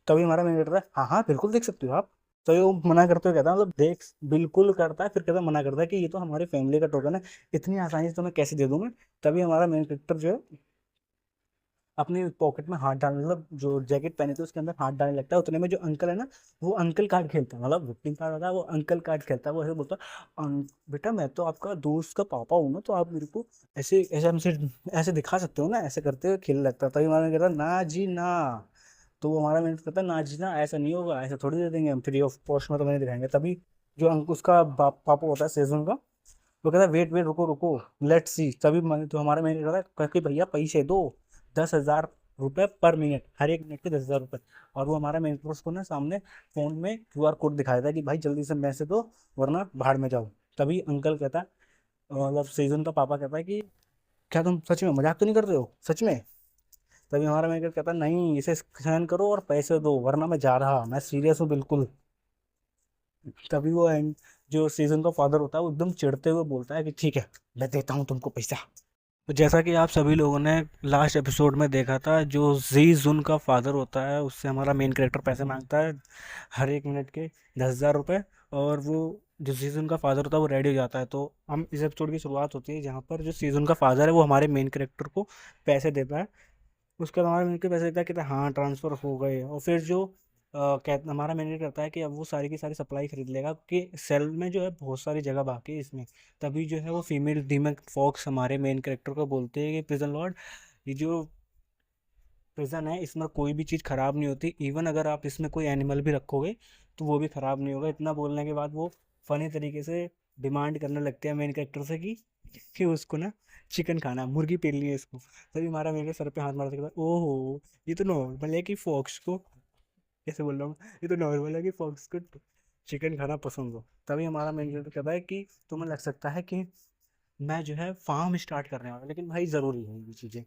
तभी हमारा मैंने कहता है हाँ हाँ बिल्कुल देख सकते हो आप। तो ये वो मना करते हुए कहता है, मतलब देख बिल्कुल करता है, फिर कहता है मना करता है कि ये तो हमारी फैमिली का टोकन है, इतनी आसानी से तो मैं कैसे दे दूं मैं। तभी हमारा मेन कैरेक्टर जो है अपनी पॉकेट में हाथ डालने, मतलब जो जैकेट पहने थे उसके अंदर हाथ डालने लगता है, उतने में जो अंकल है ना वो अंकल कार्ड खेलता है, मतलब विपिंग कार्ड होता है वो अंकल कार्ड खेलता है। वो ऐसे बोलता है बेटा मैं तो आपका दोस्त का पापा हूँ ना, तो आप मेरे को ऐसे ऐसे हमसे ऐसे दिखा सकते हो ना, ऐसे करते हुए खेलने लगता है। तभी हमारा कहता है ना जी ना। तो वो हमारा मैंने कहता है ना जी ना, ऐसा नहीं होगा, ऐसा थोड़ी दे देंगे हम फ्री ऑफ कॉस्ट में, तो मैंने दिखाएंगे। तभी जो उसका पापा होता है सेजन का, वो कहता है वेट वेट रुको रुको लेट्स सी। तभी तो हमारा मैनेजर कहता है कि भैया पैसे दो, 10,000 रुपये पर मिनट, हर एक मिनट के 10,000 रुपये। और वो हमारा मैनेजर उसको ना सामने फोन में QR कोड दिखाया था कि भाई जल्दी से पैसे दो वरना बाहर में जाओ। तभी अंकल कहता है, मतलब सीजन का पापा कहता है कि क्या तुम सच में मजाक तो नहीं कर रहे हो सच में। तभी हमारा मैनेजर कहता है नहीं इसे स्कैन करो और पैसे दो वरना मैं जा रहा, मैं सीरियस हूँ बिल्कुल। तभी वो जो सीजन का फादर होता है वो एकदम चिढ़ते हुए बोलता है कि ठीक है मैं देता हूँ तुमको पैसा। तो जैसा कि आप सभी लोगों ने लास्ट एपिसोड में देखा था, जो जी जुन का फादर होता है उससे हमारा मेन कैरेक्टर पैसे मांगता है हर एक मिनट के 10,000 रुपये। और वो जो सीजन का फादर होता है वो रेडी हो जाता है। तो हम इस एपिसोड की शुरुआत होती है जहाँ पर जो सीजन का फादर है वो हमारे मेन कैरेक्टर को पैसे देता है। उसके बाद हमारे मैनेजर पैसे देता है, कहता है हाँ ट्रांसफ़र हो गए। और फिर जो हमारा मैनेजर करता है कि अब वो सारी की सारी सप्लाई खरीद लेगा, कि सेल में जो है बहुत सारी जगह बाकी है इसमें। तभी जो है वो फीमेल डीमन फॉक्स हमारे मेन कैरेक्टर को बोलते हैं कि प्रिजन लॉर्ड, ये जो प्रिजन है इसमें कोई भी चीज़ ख़राब नहीं होती, इवन अगर आप इसमें कोई एनिमल भी रखोगे तो वो भी ख़राब नहीं होगा। इतना बोलने के बाद वो फ़नी तरीके से डिमांड करने लगते हैं मेन कैरेक्टर से कि उसको ना चिकन खाना है, मुर्गी पेलनी है इसको। तभी हमारा मेरे सर पे हाथ मारते कहता है ओहो ये तो नॉर्मल है कि फॉक्स को, कैसे बोल रहा हूँ, ये तो नॉर्मल है कि फॉक्स को चिकन खाना पसंद हो। तभी हमारा मैनेजर कहता है कि तुम्हें लग सकता है कि मैं जो है फार्म स्टार्ट करने वाला हूँ, लेकिन भाई ज़रूरी है ये चीज़ें,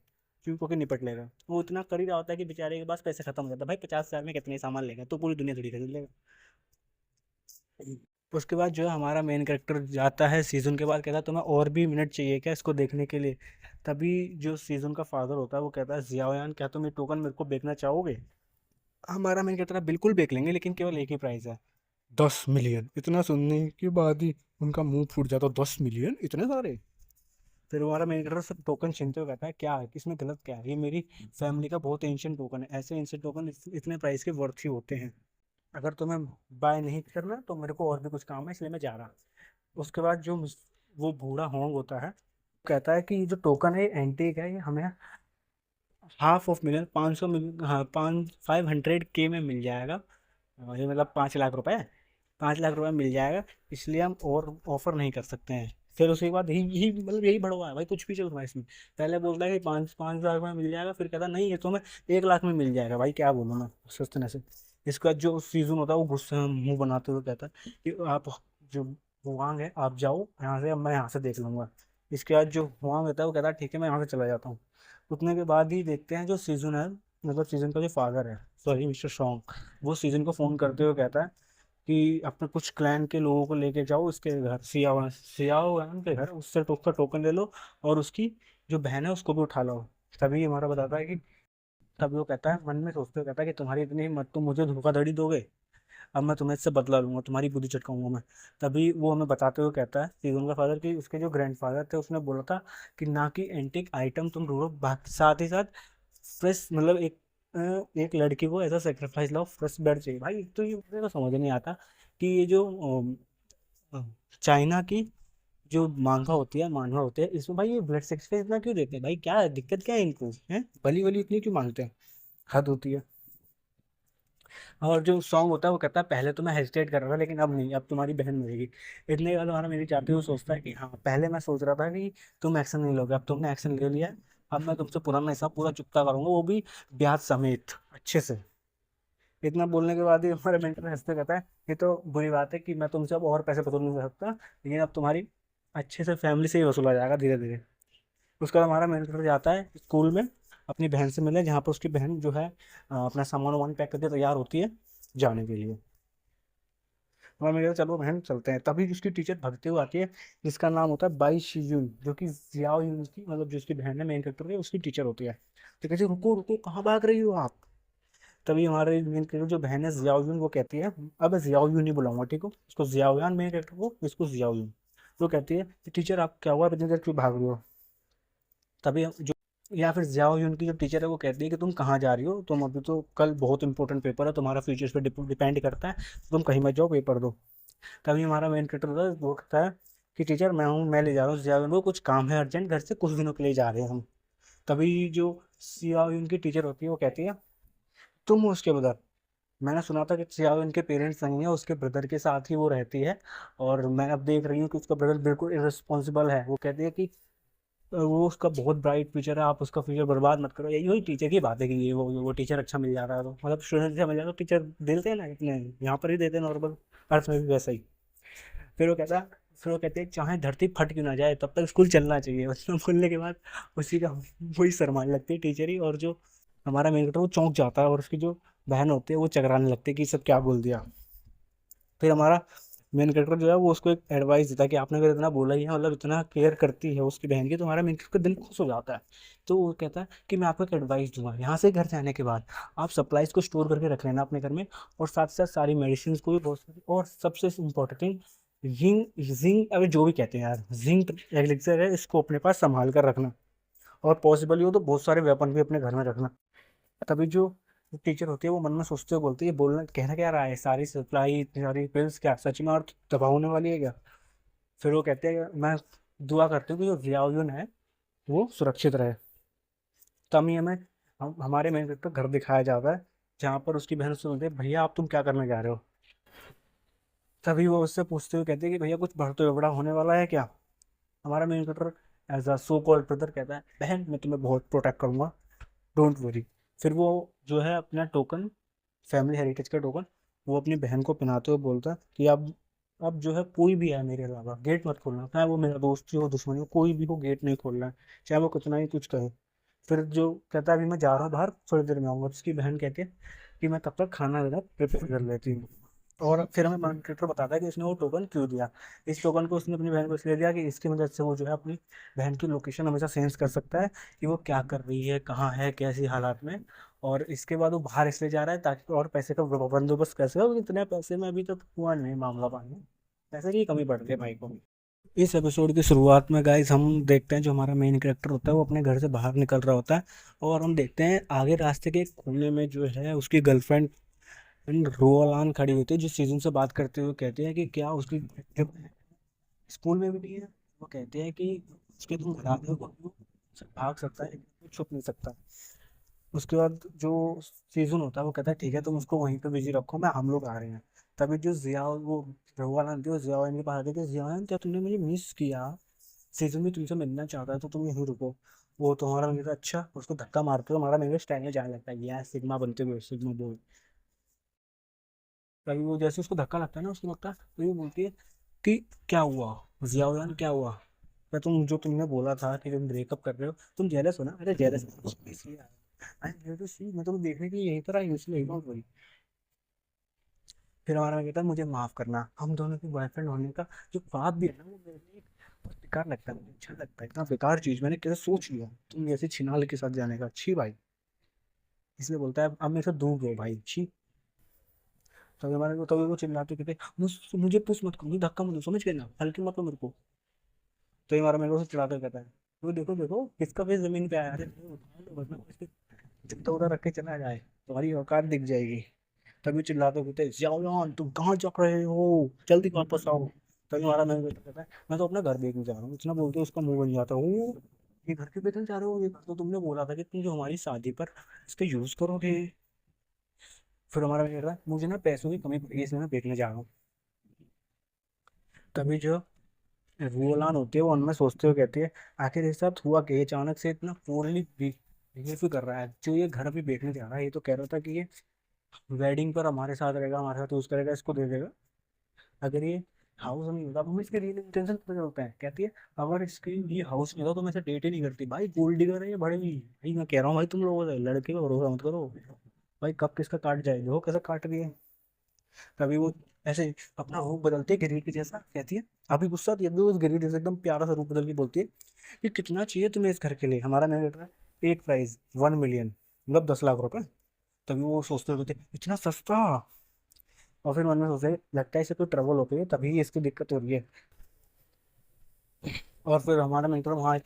क्यों के निपट लेगा। वो इतना कर ही रहा होता है कि बेचारे के पास पैसे खत्म हो जाता है। भाई 50,000 में कितने सामान लेगा, तो पूरी दुनिया थोड़ी खरीद लेगा। उसके बाद जो है हमारा मेन कैरेक्टर जाता है सीजन के बाद, कहता है तुम्हें और भी मिनट चाहिए क्या इसको देखने के लिए। तभी जो सीजन का फादर होता है वो कहता है जियाओयान क्या तुम ये टोकन मेरे को बेचना चाहोगे। हमारा मेन कैरेक्टर बिल्कुल बेच लेंगे, लेकिन केवल एक ही प्राइस है, 10 मिलियन। इतना सुनने के बाद ही उनका मुंह फूट जाता है, 10 मिलियन इतने सारे। फिर हमारा मेन कैरेक्टर सब टोकन छीनते हुए कहता है क्या है इसमें गलत क्या है, ये मेरी फैमिली का बहुत एंशियंट टोकन है, ऐसे एंशियंट टोकन इतने प्राइस के वर्थ ही होते हैं। अगर तुम्हें बाय नहीं करना तो मेरे को और भी कुछ काम है इसलिए मैं जा रहा। उसके बाद जो वो बूढ़ा होंग होता है कहता है कि ये जो टोकन है एंटीक है, ये हमें हाफ ऑफ मिलियन 500 मिलियन, हाँ 500K में मिल जाएगा। ये मतलब 5 लाख रुपए, 5 लाख रुपए मिल जाएगा, इसलिए हम और ऑफर नहीं कर सकते हैं। फिर उसके बाद यही मतलब यही बढ़वा है भाई, कुछ भी चल रहा है इसमें। पहले बोलता है कि 5 5 लाख में मिल जाएगा, फिर कहता नहीं ये तो मैं 1 लाख में मिल जाएगा। भाई क्या बोलूँ मैं सस्ते से। इसका जो सीजन होता है वो गुस्से में मुंह बनाते हुए कहता है कि आप जो हुआंग है आप जाओ यहाँ से, अब मैं यहाँ से देख लूंगा। इसके बाद जो हुआंग होता है वो कहता है ठीक है मैं यहाँ से चला जाता हूँ। उतने के बाद ही देखते हैं जो सीजन है, मतलब सीजन का जो फादर है, सॉरी मिस्टर सॉन्ग, वो सीजन को फोन करते हुए कहता है कि अपने कुछ क्लैन के लोगों को लेके जाओ उसके घर, सियाओ सियाओ है उनके घर, उससे उसका टोकन ले लो और उसकी जो बहन है उसको भी उठा लो। तभी हमारा बताता है कि, तभी वो कहता है मन में सोचते हुए कहता है कि तुम्हारी इतनी हिम्मत, तुम मुझे धोखाधड़ी दोगे, अब मैं तुम्हें इससे बदला लूंगा, तुम्हारी बुद्धि चटकाऊंगा मैं। तभी वो हमें बताते हुए कहता है सीजन का फादर कि उसके जो ग्रैंडफादर थे उसने बोला था कि ना कि एंटिक आइटम तुम ढूंढो, साथ ही साथ फ्रेश, मतलब एक लड़की को ऐसा सेक्रीफाइस लाओ, फ्रेश ब्लड चाहिए। भाई तो ये मुझे तो समझ नहीं आता कि ये जो चाइना की जो मांगा होती है, मानवा होते हैं, इसमें भाई ये ब्लड सेक्रीफाइस इतना क्यों देते हैं? भाई क्या है, दिक्कत क्या है इनको, है बली वली इतनी क्यों मांगते हैं? हद होती है। और जो सॉन्ग होता है वो कहता है पहले तो मैं हेजिटेट कर रहा था लेकिन अब नहीं, अब तुम्हारी बहन मरेगी। इतने के बाद हमारा मेरी चाहते हुए सोचता है कि हाँ पहले मैं सोच रहा था कि तुम एक्शन नहीं लोगे, अब तुमने एक्शन ले लिया है, अब मैं तुमसे पुराना हिसाब पूरा चुकता करूंगा, वो भी ब्याज समेत अच्छे से। इतना बोलने के बाद ही हमारे मेंटर हंसते कहता है ये तो बुरी बात है कि मैं तुमसे अब और पैसे वसूल नहीं कर सकता, लेकिन अब तुम्हारी अच्छे से फैमिली से ही वसूला जाएगा धीरे धीरे। उसका हमारा मेंटर जाता है स्कूल में अपनी बहन से मिले, जहाँ पर उसकी बहन जो है अपना सामान वामान पैक करके तैयार होती है जाने के लिए। और मैं कहता चलो बहन चलते हैं। तभी उसकी टीचर भागते हुए आती है, जिसका नाम होता है बाई शिजुन, जो कि जियाओ यून की, मतलब जो उसकी बहन है मेन कैरेक्टर की, उसकी टीचर होती है। तो कहती है रुको रुको कहाँ भाग रही हो आप? तभी हमारे मेन कैरेक्टर जो बहन है जियाओ यून, वो कहती है, अब जियाओ यून ही बुलाऊंगा ठीक हो, उसको जियाओ यान मेन कैरेक्टर को, इसको जियाओ यून। तो कहती है कि टीचर आप क्या हुआ, इतनी देर क्यों भाग रही हो? तभी जो, या फिर जियाओ यून की जो टीचर है वो कहती है कि तुम कहाँ जा रही हो, तुम अभी तो कल बहुत इंपॉर्टेंट पेपर है, तुम्हारा फ्यूचर पे डिपेंड करता है, तुम कहीं मत जाओ, पेपर दो। तभी हमारा मेन कैरेक्टर होता है वो कहता है कि टीचर मैं हूँ, मैं ले जा रहा हूँ जियाओ यून को, कुछ काम है अर्जेंट, घर से कुछ दिनों के लिए जा रहे हैं हम। तभी जो जियाओ यून की टीचर होती है वो कहती है तुम हो उसके ब्रदर, मैंने सुना था कि सियाओ इनके पेरेंट्स नहीं है, उसके ब्रदर के साथ ही वो रहती है, और मैं अब देख रही हूँ कि उसका ब्रदर बिल्कुल इररिस्पॉन्सिबल है। वो कहती है कि वो उसका बहुत ब्राइट फ्यूचर है, आप उसका फ्यूचर बर्बाद मत करो। यही वही टीचर की बात है कि ये वो टीचर अच्छा मिल जाता है तो, मतलब स्टूडेंट अच्छा मिल जाता है तो टीचर देते हैं ना इतने, यहाँ पर ही देते हैं नॉर्मल अर्थ में भी वैसा ही। फिर वो कहता फिर वो कहते हैं चाहे धरती फट क्यों ना जाए तब तक स्कूल चलना चाहिए। मतलब बोलने के बाद उसी का वही शरमाने लगती है टीचर ही, और जो हमारा मेन कैरेक्टर वो चौंक जाता है, और उसकी जो बहन होती है वो चकराने लगती है कि सब क्या बोल दिया। फिर हमारा मेन कैरेक्टर जो है वो उसको एक एडवाइस देता है कि आपने अगर इतना बोला ही है, मतलब इतना केयर करती है उसकी बहन की, तो हमारा मेन कैरेक्टर का दिल खुश हो जाता है। तो वो कहता है कि मैं आपको एक एडवाइस दूंगा, यहाँ से घर जाने के बाद आप सप्लाईज को स्टोर करके रख लेना अपने घर में, और साथ साथ सारी मेडिसिन को भी बहुत सारी, और सबसे इम्पोर्टेंट थिंग जिंक, जिंक अगर जो भी कहते हैं यार, जिंक एलिक्सर है, इसको अपने पास संभाल कर रखना, और पॉसिबल हो तो बहुत सारे वेपन भी अपने घर में रखना। तभी जो टीचर होती है वो मन में सोचते हुए बोलती है, बोलना कहना क्या रहा है, सारी सप्लाई इतनी सारी पिल्स क्या सच में और तबाह होने वाली है क्या? फिर वो कहते हैं मैं दुआ करती हूँ कि जो जियाउन है वो सुरक्षित रहे। तभी हमें हमारे मेन कैरेक्टर घर दिखाया जाता है, जहाँ पर उसकी बहन उससे बोलती है भैया आप तुम क्या करने जा रहे हो? तभी वो उससे पूछते हुए कहते हैं कि भैया कुछ बढ़ते बड़ा होने वाला है क्या? हमारा main character as a so called brother कहता है बहन मैं तुम्हें बहुत प्रोटेक्ट करूंगा, डोंट वरी। फिर वो जो है अपना टोकन, फैमिली हेरिटेज का टोकन, वो अपनी बहन को पहनाते हुए बोलता है कि अब जो है कोई भी है मेरे अलावा गेट मत खोलना, चाहे वो मेरा दोस्त ही हो दुश्मन हो कोई भी हो, गेट नहीं खोलना है, चाहे वो कितना ही कुछ कहे। फिर जो कहता है अभी मैं जा रहा हूँ बाहर, थोड़ी देर में आऊंगा, उसकी बहन कहती है कि मैं तब तक खाना वगैरह प्रिपेयर कर लेती हूँ। और फिर हमें मार्केटर बताता है कि इसने वो टोकन क्यों दिया। इस टोकन को उसने अपनी बहन को इसलिए दिया कि इसकी मदद से वो जो है अपनी बहन की लोकेशन हमेशा सेंस कर सकता है कि वो क्या कर रही है, कहाँ है, कैसी हालात में। और इसके बाद वो बाहर इसलिए जा रहा है ताकि और पैसे का बंदोबस्त कैसे हो, इतने पैसे में अभी तक हुआ नहीं मामला पानी, पैसे की कमी पड़ रही है भाई को। इस एपिसोड की शुरुआत में गाइस हम देखते हैं जो हमारा मेन कैरेक्टर होता है वो अपने घर से बाहर निकल रहा होता है, और हम देखते हैं आगे रास्ते के एक कोने में जो है उसकी गर्लफ्रेंड रोअलान खड़ी होती है, जो सीजन से बात करते हुए कहती है कि क्या उसकी जब स्कूल में भी नहीं है, वो कहते हैं कि उसके तुम घर आते हो तो भाग सकता है लेकिन वो छुप नहीं सकता। उसके बाद जो सीजन होता है वो कहता है ठीक है तुम उसको वहीं पे बिजी रखो, मैं हम लोग आ रहे हैं। तभी जो जिया वो रोवालान थी वो जियान के पास आती है कि जियान क्या तुमने मुझे मिस किया? सीजन भी तुमसे मिलना चाहता है तो तुम यहीं रुको। वो तुम्हारा मैंने कहा अच्छा, उसको धक्का मारते हो हमारा मैंने स्टैंड में जाने लगता है, यहाँ सिग्मा बनते हुए सिग्मा बोल। कभी वो जैसे उसको धक्का लगता है ना, उसको लगता है तो ये बोलती है कि क्या हुआ जियाउयान, क्या हुआ? क्या तुम जो तुमने बोला था कि तुम ब्रेकअप कर रहे हो, तुम जेलस हो ना? अरे जेलस इसलिए आई एम हियर टू सी, मैं तुम्हें देखने के लिए यहीं पर आई हूँ, इसलिए डोंट वरी। फिर हमारा कहता है मुझे माफ करना, हम दोनों के बॉयफ्रेंड होने का जो ख्वाब भी है ना, वो मेरे लिए बहुत बेकार लगता है, मुझे अच्छा लगता है, इतना बेकार चीज मैंने कैसे सोच लिया तुम ऐसे छिनाल के साथ जाने का, छी भाई। इसलिए बोलता है अब मेरे से दूर रहो भाई, छी। तभी हमारे को, तभी वो चिल्लाते कहते मुझे पुश मत करो, मुझे धक्का मत दो, समझ गए ना, हल्के मत लो मेरे को। तो ये हमारा मेरे को चिल्लाते कहता है तो देखो देखो किसका फेस जमीन पे आया, अरे उठा लो वरना इसके जूता उधर रख के चला जाए, तुम्हारी औकात दिख जाएगी। तभी चिल्लाते कहते जियान तुम कहाँ जा रहे हो, जल्दी वापस आओ। तभी हमारा मैंने कहता है मैं तो अपना घर देखने जा रहा हूँ, इतना बोलते उसका मुंह बन जाता है। ओ ये घर के बेचने जा रहे हो, ये घर तो तुमने बोला था कि तुम जो हमारी शादी पर इसका यूज करोगे। फिर हमारा कह रहा है मुझे ना पैसों की कमी पड़ी है इसलिए मैं बेचने जा रहा हूँ। तभी जो रूलान होती है वो उनमें सोचते हुए कहती है आखिर इस साथ हुआ कि ये अचानक से इतना पोरली बिहेव कर रहा है, जो ये घर अभी बेचने जा रहा है, ये तो कह रहा था कि ये वेडिंग पर हमारे साथ रहेगा, हमारे साथ यूज करेगा, इसको दे देगा। अगर ये हाउस नहीं होता, अब हमें इसके रियल इंटेंशन पता चलता है। कहती है अगर इसके ये हाउस नहीं होता तो मैं इसे डेट ही नहीं करती। भाई गोल्ड डिगर है ये बड़े ही भाई, मैं कह रहा हूँ भाई तुम लोगों से लड़के का भरोसा मत करो भाई, कब किसका काट जाए, देखो कैसे काट रही है। कभी वो ऐसे अपना रूप बदलती है गिरी के जैसा, कहती है अभी गुस्सा थी, अभी उस गिरी जैसे एकदम प्यारा सा रूप बदल के बोलती है कि कितना चाहिए तुम्हें इस घर के लिए? हमारा मैंने रहा है एक प्राइस 1 मिलियन, मतलब 10 लाख रुपए। तभी वो सोचते होते इतना सस्ता। और फिर मन में सोचे लगता है इसे कोई ट्रबल हो गई है तभी इसकी दिक्कत हो रही है। और फिर हमारा मेंटर वहाँ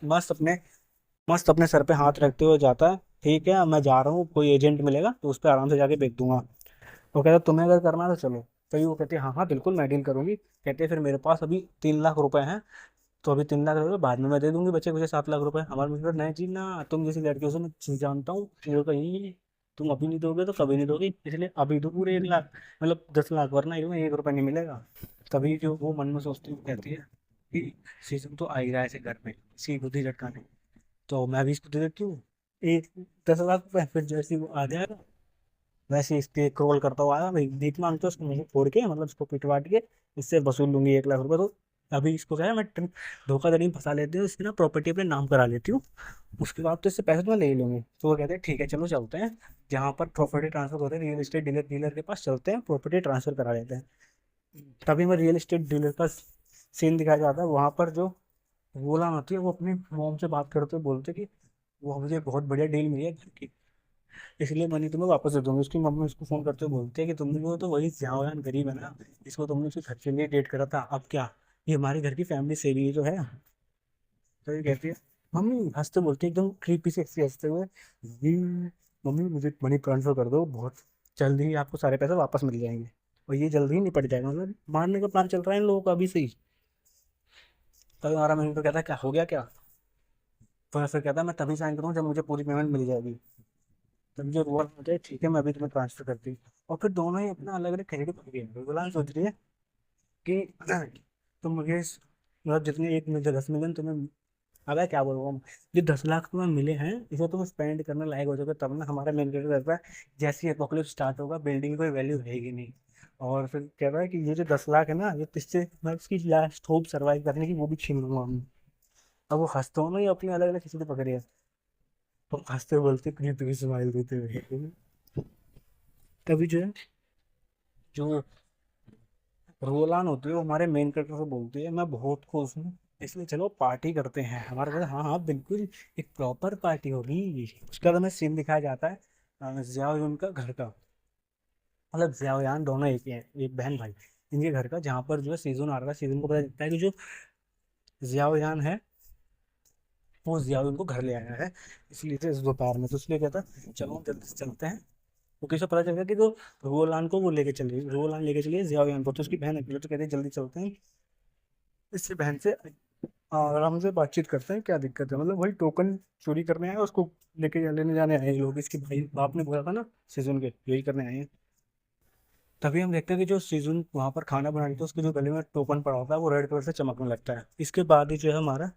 मस्त अपने सर पे हाथ रखते हुए जाता है, ठीक है मैं जा रहा हूँ, कोई एजेंट मिलेगा तो उस पर आराम से जाके बेच दूंगा। वो कहता है तुम्हें अगर करना है तो चलो। तो वो कहते हैं हाँ हाँ बिल्कुल मैं डील करूंगी। कहते हैं फिर मेरे पास अभी 3 लाख रुपए हैं, तो अभी 3 लाख रुपए बाद में मैं दे दूंगी, बच्चे मुझे 7 लाख रुपए। हमारे मित्र नहीं जी ना, तुम जैसी लड़कियों से मैं जानता हूँ चीजों का यही है, तुम अभी नहीं दोगे तो कभी नहीं दोगे, इसलिए अभी दो पूरे 1 लाख, मतलब 10 लाख, वरना ये 1 रुपए नहीं मिलेगा। तभी जो वो मन में सोचती हुई कहती है कि सीजन तो आ ही रहा है ऐसे घर में, इसी बुद्धि झटकाने, तो मैं भी इसको दे देती हूँ एक 10 लाख रुपए। फिर जैसे ही वो आ जाएगा वैसे इसके क्रोल करता हुआ आया भाई, भीख मांगते उसको मुंह फोड़ के, मतलब इसको पिटवाट के इससे वसूल लूंगी 1 लाख रुपए। तो अभी इसको क्या है मैं धोखाधड़ी में फंसा लेती हूँ, इसकी ना प्रॉपर्टी अपने नाम करा लेती हूँ, उसके बाद तो इससे पैसे तो मैं ले ही लूंगी। तो वो कहते हैं ठीक है चलो चलते हैं, जहाँ पर प्रॉपर्टी ट्रांसफर होते हैं रियल एस्टेट डीलर डीलर के पास चलते हैं, प्रॉपर्टी ट्रांसफर करा लेते हैं। तभी मैं रियल एस्टेट डीलर का सीन दिखाया जाता है, वहां पर जो गोलान होती है वो अपनी मॉम से बात करते हुए बोलते कि वो मुझे बहुत बढ़िया डील मिली है घर की, इसलिए मनी तुम्हें वापस दे दूंगी। उसकी मम्मी उसको फोन करते हुए बोलती है कि तुमने वो तो वही जवान गरीब है ना, इसको तुमने उसके घर के लिए डेट करा था, अब क्या ये हमारे घर की फैमिली से लिए जो है। तो ये कहती है मम्मी, हंसते बोलती है एकदम क्रीपी से हंसते हुए "ये, मम्मी मुझे मनी ट्रांसफर कर दो, बहुत जल्दी ही आपको सारे पैसे वापस मिल जाएंगे, और ये जल्दी ही निपट जाएगा, मतलब मारने का प्लान चल रहा है इन लोगों का अभी से ही। तो हमारा मम्मी तो कहता है क्या हो गया क्या? फिर कहता है मैं तभी साइन करूँ जब मुझे पूरी पेमेंट मिल जाएगी। तब जो रोअल होता है ठीक है मैं अभी तुम्हें ट्रांसफर करती हूँ। और फिर दोनों ही अपना अलग अलग क्रेडिट पकड़ गए, गुलाम सोच रही है कि तुम मुझे मतलब जितने 1 मिलियन 10 मिलियन तुम्हें, अगर क्या बोलूँ हम, जो 10 लाख तुम्हें मिले हैं इसे तुम स्पेंड करने लायक हो जाओगे, तब ना हमारा मेन कैरेक्टर रहता है जैसे ही एपोकलिप्स स्टार्ट होगा बिल्डिंग की कोई वैल्यू रहेगी नहीं। और फिर कह रहा है कि ये जो 10 लाख है ना, ये इससे मैं उसकी लास्ट होप सर्वाइव करने की वो भी छीन लूंगा मैं। अब वो हंसते हो ना, ये अपनी अलग अलग चीजें पकड़ी है, तो हंसते बोलते क्रीपी स्माइल देते हुए। तभी जो है जो रोलान होती है वो हमारे मेन कैरेक्टर से बोलती है मैं बहुत खुश हूँ, इसलिए चलो पार्टी करते हैं। हमारे कहते हैं हाँ हाँ बिल्कुल, एक प्रॉपर पार्टी होगी। उसके बाद हमें सीन दिखाया जाता है जियाओ का घर का, मतलब जियाओयान दोनों एक ही हैं, एक बहन भाई, इनके घर का, जहाँ पर जो है सीजन आ रहा है। सीजन को पता चलता है कि जो जियाओयान है वो जियाओ को घर ले आया है, इसलिए से इस दोपहर में, तो इसलिए कहता है चलो हम जल्दी से चलते हैं। तो किसे पता चल गया कि तो रोलान को वो लेके चले, रोलान लेके चलिए जियाओयान को, तो उसकी बहन अकेले, तो कहते हैं जल्दी चलते हैं, इससे बहन से आराम से बातचीत करते हैं क्या दिक्कत है, मतलब वही टोकन चोरी करने आए उसको लेके लेने जाने आए हैं लोग, इसके भाई बाप ने बोला था ना सीजन के, यही करने आए हैं। तभी हम देखते हैं कि जो सीजन वहां पर खाना बना रही थी उसके जो गले में टोकन पड़ा होता है वो रेड कलर से चमकने लगता है। इसके बाद ही जो है हमारा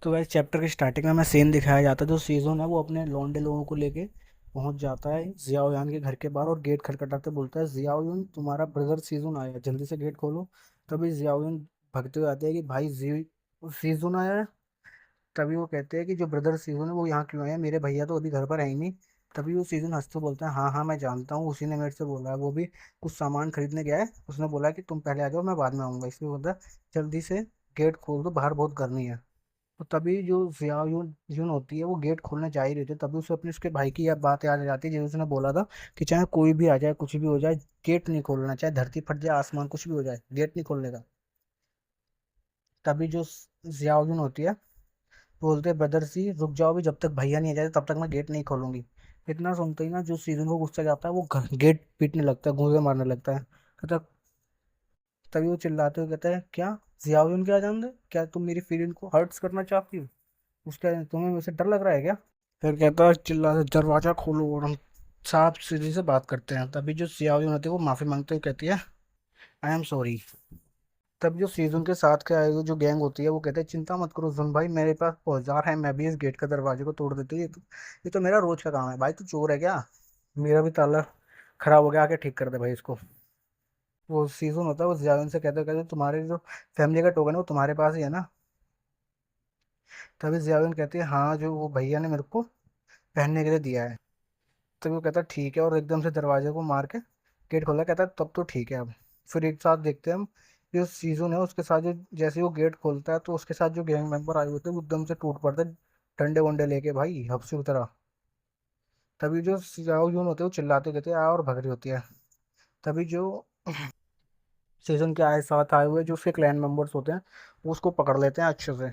तो वैसे चैप्टर के स्टार्टिंग में हमें सीन दिखाया जाता है, जो सीजन है वो अपने लौंडे लोगों को लेके पहुंच जाता है जियाओयान के घर के बाहर और गेट खटखटाते बोलता है, जियाओयुन तुम्हारा ब्रदर सीजन आया है, जल्दी से गेट खोलो। तभी जियाओयुन भगते हुए आते हैं कि भाई जी सीजन आया है। तभी वो कहते हैं कि जो ब्रदर सीजन है वो यहाँ क्यों आया है, मेरे भैया तो अभी घर पर है ही नहीं। तभी वो सीजन हंसते बोलता है, हाँ हाँ मैं जानता हूँ, उसी ने मेरे से बोला है, वो भी कुछ सामान खरीदने गया है, उसने बोला कि तुम पहले आ जाओ मैं बाद में आऊंगा, इसलिए बोलता है जल्दी से गेट खोल दो, बाहर बहुत गर्मी है। तो तभी जो जियाउन यून होती है वो गेट खोलने जा ही रही थी, तभी उसे अपने उसके भाई की यह बात याद आ जाती है, जो उसने बोला था कि चाहे कोई भी आ जाए कुछ भी हो जाए, गेट नहीं खोलना, चाहे धरती फट जाए आसमान कुछ भी हो जाए, गेट नहीं खोलने का। तभी जो जियाउन होती है बोलते, ब्रदर सी रुक जाओ भी, जब तक भैया नहीं आ जाए तब तक मैं गेट नहीं खोलूंगी। इतना सुनते ही ना जो सीजन को गुस्सा जाता है वो गेट पीटने लगता है, घूंसे मारने लगता है। कहता, तभी वो चिल्लाते हुए कहता है, क्या जियाउन क्या जान दे, क्या तुम मेरी फीलिंग को हर्ट्स करना चाहती हो, उसका तुम्हें मुझसे डर लग रहा है क्या। फिर कहता है चिल्ला से, दरवाजा खोलो और हम साफ सीधी से बात करते हैं। तभी जो सियाओ होती है वो माफी मांगते हुए कहती है, आई एम सॉरी। तब जो सीजन के साथ के आए हुए जो गैंग होती है वो कहते हैं, चिंता मत करो जुन भाई, मेरे पास औजार है, मैं भी इस गेट का दरवाजे को तोड़ देती हूँ, ये तो मेरा रोज का काम है। भाई तू चोर है क्या, मेरा भी ताला खराब हो गया, आके ठीक कर दे भाई इसको। वो सीजन होता है वो जियान से कहते कहते, तुम्हारे जो फैमिली का टोकन है वो तुम्हारे पास ही है ना। तभी जियान कहती है, हाँ जो वो भैया ने मेरे को पहनने के लिए दिया है। तभी वो कहता है ठीक है, और एकदम से दरवाजे को मार के गेट खोला, कहता है तब तो ठीक है अब। फिर एक साथ देखते हैं हम, जो सीजन है उसके साथ जो जैसे ही वो गेट खोलता है तो उसके साथ जो गैंग मेंबर आए होते हैं वो एकदम से टूट पड़ते हैं, डंडे वंडे लेके भाई हफ्ते की तरह। तभी जो सियाओ यून होते हैं वो चिल्लाते कहते हैं आ, और भग रही होती है। तभी जो सीजन के आए साथ आए हुए जो उसके क्लैन मेंबर्स होते हैं वो उसको पकड़ लेते हैं अच्छे से।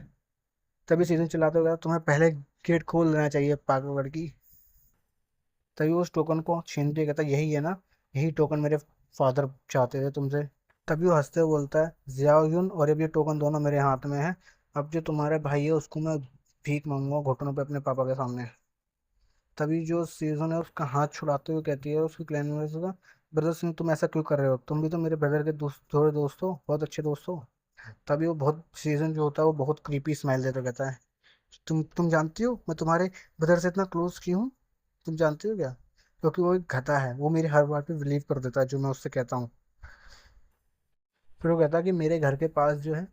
तभी सीजन चिल्लाते हुए कहता है, तुम्हें पहले गेट खोल देना चाहिए पागल लड़की। तभी वो उस टोकन को छीनते कहता है, यही है ना, यही टोकन मेरे फादर चाहते थे तुमसे। तभी वो हंसते हुए बोलता है, जियाओयुन और अब ये टोकन दोनों मेरे हाथ में है, अब जो तुम्हारे भाई है उसको मैं भीख मांगूंगा घुटनों पे अपने पापा के सामने। तभी जो सीजन है उसका हाथ छुड़ाते हुए कहती है उसकी क्लैन मेंबर से, ब्रदर सिंह तुम ऐसा क्यों कर रहे हो, तुम भी तो मेरे ब्रदर के दोस्त, थोड़े दोस्त हो, बहुत अच्छे दोस्त हो। तभी वो बहुत सीजन जो होता है वो बहुत क्रीपी स्माइल देता कहता है, तुम जानती हो मैं तुम्हारे ब्रदर से इतना क्लोज क्यों हूँ, तुम जानती हो क्या, क्योंकि वो एक गधा है, वो मेरी हर बात पे बिलीव कर देता है जो मैं उससे कहता हूँ। फिर वो कहता है कि मेरे घर के पास जो है,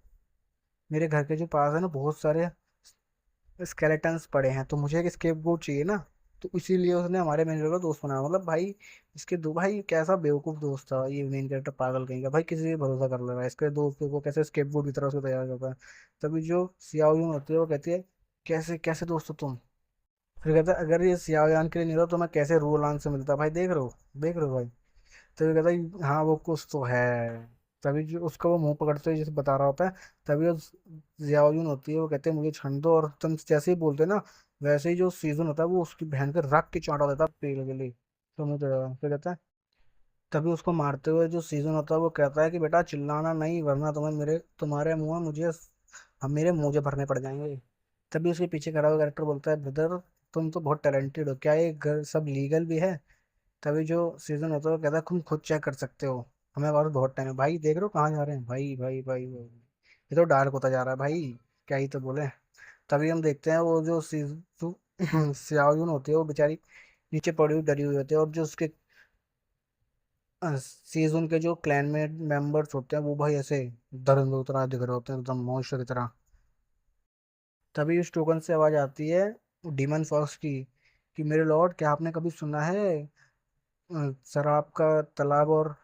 मेरे घर के जो पास है ना बहुत सारे स्केलेटन्स पड़े हैं, तो मुझे एक स्केपगोट चाहिए ना। तो इसीलिए उसने हमारे मैनेजर का दोस्त बनाया, मतलब भाई इसके दो भाई कैसा बेवकूफ दोस्त था ये मेन कैरेक्टर, पागल कहीं का भाई, किसी पे भरोसा कर ले रहा है, इसके दोस्त को कैसे स्केपगोट की तरह से तैयार करता है। तभी जो सियाओ होती है वो कहती है, कैसे कैसे दोस्त हो तुम। फिर कहता है, अगर ये सियाओयान के लिए नहीं रहा तो मैं कैसे रूलान से मिलता, भाई देख रहे हो भाई। तभी कहता है हाँ वो कुछ तो है। तभी जो उसका वो मुंह पकड़ते हुए जैसे बता रहा होता है, तभी वो जियाओयुन होती है वो कहते हैं मुझे छंड दो, और तुम जैसे ही बोलते हैं ना वैसे ही जो सीजन होता है वो उसकी बहन के रख के चांटा देता है पेड़ के लिए। समझ रहे हो, फिर कहता है, तभी उसको मारते हुए जो सीजन होता है वो कहता है कि बेटा चिल्लाना नहीं, वरना तुम्हारे मुंह में मुझे हम मेरे मुंह भरने पड़ जाएंगे। तभी उसके पीछे खड़ा हुआ कैरेक्टर बोलता है, ब्रदर तुम तो बहुत टैलेंटेड हो, क्या ये घर सब लीगल भी है। तभी जो सीजन होता है वो कहता है तुम खुद चेक कर सकते हो, हमें पास बहुत टाइम है। भाई देख रहे हो कहाँ जा रहे हैं, भाई ये तो डार्क होता जा रहा है भाई, क्या ही तो बोले। तभी हम देखते हैं वो जो सियाओयुन होती है वो बेचारी नीचे पड़ी हुई डरी हुई होती है, और जो उसके सीजन के जो क्लैन में मेंबर्स होते हैं वो भाई ऐसे दरिंदों की तरह दिख रहे होते हैं, एकदम मॉन्स्टर की तरह। तभी उस टोकन से आवाज आती है डीमन फॉक्स की, कि मेरे लॉर्ड क्या आपने कभी सुना है शराब का तालाब और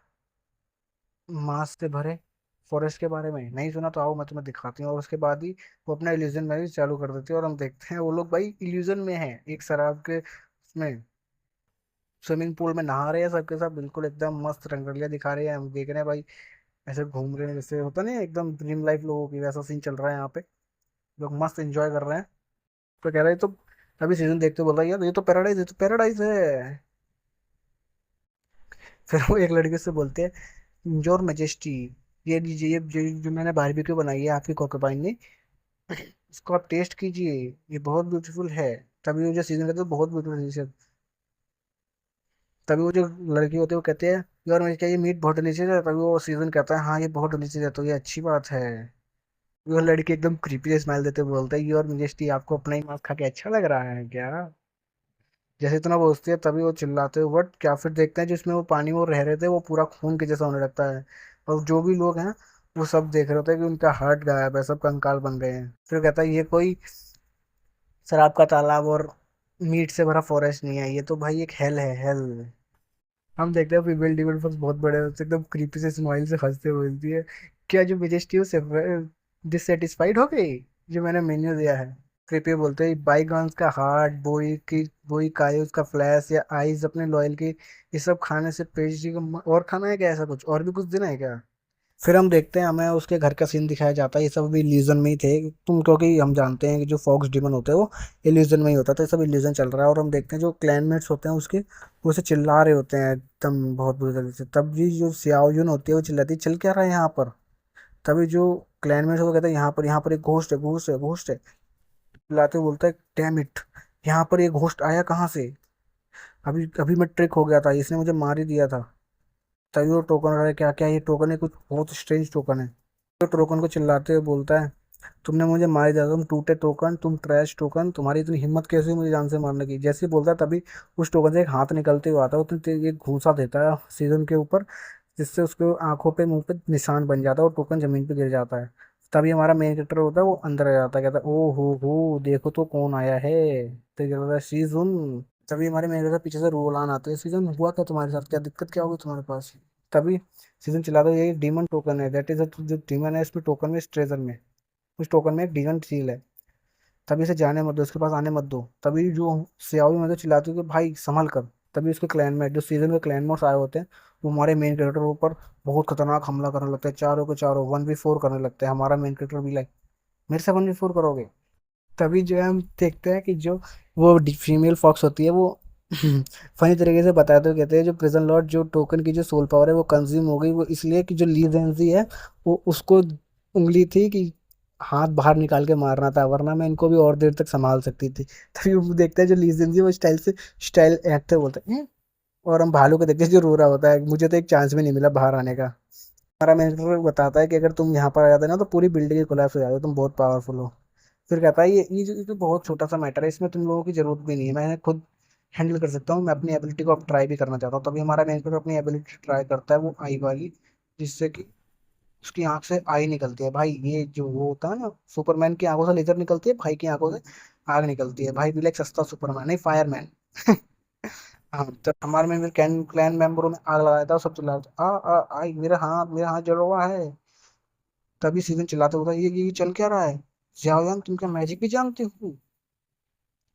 मांस से भरे फॉरेस्ट के बारे में, नहीं सुना तो आओ मैं तुम्हें दिखाती हूँ। और उसके बाद ही वो अपना इल्यूजन मैजिक चालू कर देती है और हम देखते हैं वो लोग भाई इल्यूजन में है, एक शराब के उसमें स्विमिंग पूल में नहा रहे हैं सबके सब, बिल्कुल एकदम मस्त रंगरलिया दिखा रहे हैं, हम देख रहे हैं भाई ऐसे घूम रहे हैं जैसे होता नहीं है, एकदम ड्रीम लाइफ लोगों की, वैसा सीन चल रहा है यहाँ पे, लोग मस्त एंजॉय कर रहे हैं। तो कह रहे हैं, तो अभी सीजन देखते बोला यार ये तो पैराडाइज है। फिर वो एक लड़के से बोलते हैं, योर मेजेस्टी ये लीजिए, ये जो मैंने बारबेक्यू बनाई है आपकी कोकोपाइन ने, इसको आप टेस्ट कीजिए, ये बहुत ब्यूटीफुल है। तभी वो जो सीजन कहते हैं बहुत ब्यूटीफुल है। तभी वो जो लड़की होती है वो कहते हैं, यार मुझे क्या ये मीट बहुत डिलीशियस है, तभी वो सीजन कहता है हाँ ये बहुत डिलीशियस है, तो ये अच्छी बात है। वो लड़की एकदम क्रीपी से स्माइल देते बोलता है, योर मेजेस्टी, आपको अपना ही मांस खा के अच्छा लग रहा है क्या? जैसे इतना बोलती है तभी वो चिल्लाते हैं बट क्या, फिर देखते हैं जिसमें वो पानी में वो रह रहे थे वो पूरा खून के जैसा होने लगता है। और जो भी लोग हैं वो सब देख रहे होते हैं कि उनका हार्ट गायब है, सब कंकाल बन गए हैं। फिर कहता है ये कोई शराब का तालाब और मीट से भरा फॉरेस्ट नहीं है, ये तो भाई एक हेल है, हेल। हम देखते हैं फीमेल डेवलपर्स बहुत बड़े होते हैं, एकदम क्रीपी से स्माइल से हंसते हुए बोलती है, क्या जो मेजेस्टी हो डिससेटिस्फाइड हो गई जो मैंने मेन्यू दिया है? कृपया बोलते हैं बाईगॉन्स का हार्ट, बोई कायोस का फ्लैश या आइज अपने लॉयल की, ये सब खाने से पेस्ट्री को और खाना है क्या? ऐसा कुछ और भी कुछ देना है क्या? फिर हम देखते हैं, हमें उसके घर का सीन दिखाया जाता है। ये सब अभी इल्यूजन में ही थे तुम, क्योंकि हम जानते हैं कि जो फॉक्स डिमन होते हैं वो इल्यूजन में ही होता था। ये सब इल्यूजन चल रहा है और हम देखते हैं जो क्लैनमेट्स होते हैं उसके, वो उसे चिल्ला रहे होते हैं एकदम बहुत बुरी तरीके से। तब भी जो सियाओ यून होती है वो चिल्लाती है, चल क्या रहा है यहाँ पर? तभी जो क्लैनमेट्स वो कहते हैं, यहाँ पर एक घोस्ट है, घोस्ट है, घोस्ट है। चिल्लाते हुए बोलता है, डैम इट, यहाँ पर ये घोस्ट आया कहाँ से? अभी अभी मैं ट्रिक हो गया था, इसने मुझे मार ही दिया था। तभी वो टोकन रहा है, क्या क्या ये टोकन है, कुछ बहुत स्ट्रेंज टोकन है। तो टोकन को चिल्लाते हुए बोलता है, तुमने मुझे मार दिया, तुम टूटे टोकन, तुम ट्रैश टोकन, तुम्हारी इतनी हिम्मत कैसे हुई मुझे जान से मारने की? जैसे ही बोलता है तभी उस टोकन से एक हाथ निकलते हुए आता है, उसने एक घूंसा देता है सीजन के ऊपर, जिससे उसके आंखों पे मुंह पे निशान बन जाता है और टोकन जमीन पे गिर जाता है। तभी हमारा मेन कैरेक्टर होता है वो अंदर आ जाता है, कहता है ओ हो देखो तो कौन आया है। तो कहता है सीजन। तभी हमारे मेन कैरेक्टर पीछे से रोलान आते हैं, सीजन हुआ क्या तुम्हारे साथ, क्या दिक्कत क्या होगी तुम्हारे पास? तभी सीजन चिल्लाता है, ये डीमन टोकन है, दैट इज जो डीमन है इसमें टोकन में, इस ट्रेजर में, उस टोकन में एक डीमन सील है। तभी इसे जाने मत दो, इसके पास आने मत दो। तभी जो सियाओ मतलब चिल्लाती है कि भाई संभल कर। तभी उसके क्लैन में जो सीजन के क्लैन मेट्स आए होते हैं, वो हमारे मेन कैरेक्टर के ऊपर बहुत खतरनाक हमला करने लगते हैं, चारों के चारों 1v4 करने लगते हैं। हमारा मेन कैरेक्टर भी लाइक, मेरे से 1v4 करोगे? तभी जो है हम देखते हैं कि जो वो फीमेल फॉक्स होती है वो फनी तरीके से बताते हुए कहते हैं, जो प्रिजन लॉर्ड जो टोकन की जो सोल पावर है वो कंज्यूम हो गई, वो इसलिए कि जो ली जेंजी है वो उसको उंगली थी कि हाथ बाहर निकाल के मारना था, वरना मैं इनको भी और देर तक संभाल सकती थी। तभी वो देखते हैं जो ली जेंजी वो स्टाइल से स्टाइल एक्टर बोलते हैं, "हैं?" और हम भालू को देखते हैं जो रो रहा होता है, मुझे तो एक चांस भी नहीं मिला बाहर आने का। हमारा मैनेजर बताता है कि अगर तुम यहाँ पर आ जाते ना तो पूरी बिल्डिंग ही कोलैप्स हो जाती, तुम बहुत पावरफुल हो। फिर कहता है ये तो बहुत छोटा सा मैटर है, इसमें तुम लोगों की जरूरत भी नहीं है, मैं खुद हैंडल कर सकता हूँ। मैं अपनी एबिलिटी को अब ट्राई भी करना चाहता हूँ। तभी हमारा मैनेजर अपनी एबिलिटी ट्राई करता है, वो आई वाली, जिससे कि उसकी आंख से आई निकलती है। भाई ये जो वो होता है ना, सुपरमैन की आंखों से लेजर निकलती है, भाई की आंखों से आग निकलती है। भाई भी लाइक सस्ता सुपरमैन नहीं, फायरमैन। हाँ, तो हमारे में क्लैन क्लैन मेंबरों में आग लगाया था, सब चिल्ला रहे थे, आई मेरा हाथ जल रहा है। तभी सीजन चिल्लाते होता है, ये चल क्या रहा है? जियाओयान तुम क्या मैजिक भी जानते हो?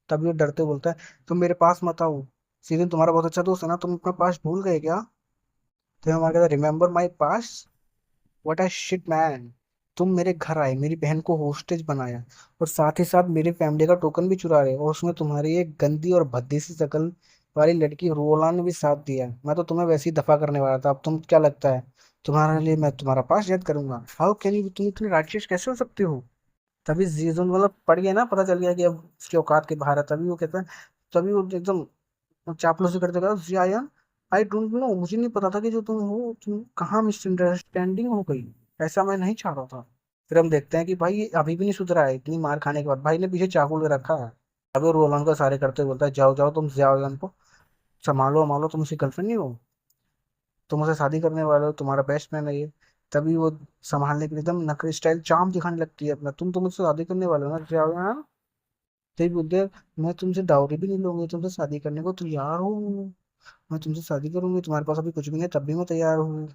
तभी वो डरते बोलता है, तुम मेरे पास मत आओ, सीजन तुम्हारा बहुत अच्छा दोस्त है ना, तुम अपना पास भूल गए क्या? तो हमारा कहता, remember my pass, what a shit man. तुम मेरे घर आए, मेरी बहन को होस्टेज बनाया और साथ ही साथ मेरी फैमिली का टोकन भी चुरा रहे, और उसमें तुम्हारी एक गंदी और भद्दी सी शक्ल वाली लड़की रोला ने भी साथ दिया। मैं तो तुम्हें वैसे ही दफा करने वाला था, अब तुम क्या लगता है तुम्हारे लिए मैं तुम्हारा पास याद करूंगा? हाउ कैन यू, तुम इतने राक्षस कैसे हो सकते हो? तभी जीजन मतलब पड़ गया ना, पता चल गया कि अब उसकी औकात के बाहर है। तभी वो कहता है, तभी वो एकदम चापलूसी करते कहता, जियान आई डोंट नो, मुझे नहीं पता था कि जो तुम हो, तुम कहाँ मिसअंडरस्टैंडिंग हो गई, ऐसा मैं नहीं चाह रहा था। फिर हम देखते हैं कि भाई ये अभी भी नहीं सुधरा है, इतनी मार खाने के बाद भाई ने पीछे चाकू ले रखा है। अब वो रोलन को सारे करते हुए बोलता है, जाओ जाओ तुम जियान को संभालो संभालो, तुम उसकी गर्लफ्रेंड नहीं हो, तुम उसे शादी करने वाले हो, तुम्हारा बेस्ट मैन है ये। तभी वो संभालने के लिए एकदम नखरे स्टाइल चाम दिखाने लगती है अपना, तुम मुझसे शादी करने वाले हो ना जियान? तभी बोलते हैं, मैं तुमसे डाउरी भी नहीं लूंगी, तुमसे शादी करने को तैयार हूँ, मैं तुमसे शादी करूंगी, तुम्हारे पास अभी कुछ भी नहीं है तब भी मैं तैयार हूँ।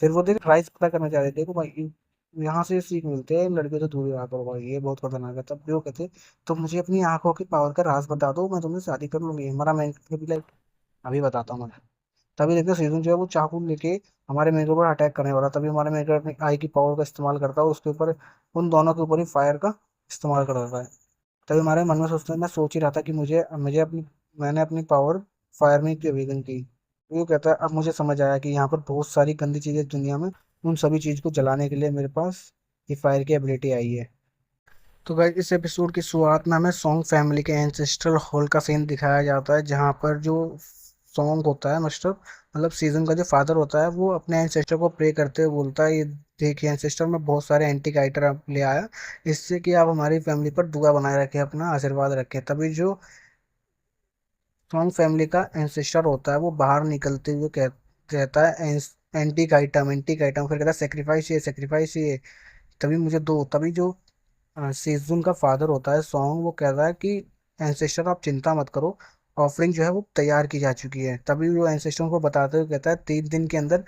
फिर वो देख प्राइस पता करना चाह रहे थे, देखो भाई यहाँ से सीख मिलते हैं, लड़के तो दूर रहा करो भाई, ये बहुत खतरनाक है। तब भी वो कहते, तो मुझे अपनी आंखों की पावर का राज बता दो, मैं तुमसे शादी कर लूंगी। हमारा मैं भी लाइक, अभी बताता हूँ मैं। तभी देखते सीजन जो है वो चाकू लेके हमारे मेरे ऊपर अटैक करने वाला। तभी हमारे मेरे अपनी आई की पावर का इस्तेमाल करता है उसके ऊपर, उन दोनों के ऊपर ही फायर का इस्तेमाल कर देता है। तभी हमारे मन में सोचते हैं, मैं सोच ही रहा था कि मुझे मुझे अपनी मैंने अपनी पावर फायर में क्यों वेगन की। वो कहता है, अब मुझे समझ आया कि यहाँ पर बहुत सारी गंदी चीजें दुनिया में, उन सभी चीज को जलाने के लिए मेरे पास ये फायर की एबिलिटी आई है। तो गाइस इस एपिसोड की शुरुआत में हमें सॉन्ग फैमिली के एंसेस्ट्रल हॉल का सीन दिखाया जाता है, जहाँ पर जो सॉन्ग होता है मास्टर, मतलब सीजन का जो फादर होता है, वो अपने एंसेस्टर को प्रे करते हुए बोलता है, ये देखिए एंसेस्टर में बहुत सारे एंटीक आइटम ले आया, इससे कि आप हमारी फैमिली पर दुआ बनाए रखें, अपना आशीर्वाद रखें। तभी जो सॉन्ग फैमिली का एंसेस्टर होता है वो बाहर निकलते हुए कहता है, एंटीक आइटम, एंटीक आइटम, फिर कहता है सेक्रीफाइस ये, सेक्रीफाइस ये, तभी मुझे दो। तभी जो सेजुन का फादर होता है सॉन्ग, वो कहता है कि एंसेस्टर आप चिंता मत करो, ऑफरिंग जो है वो तैयार की जा चुकी है। तभी वो एंसेस्टर को बताते हुए कहता है 3 दिन के अंदर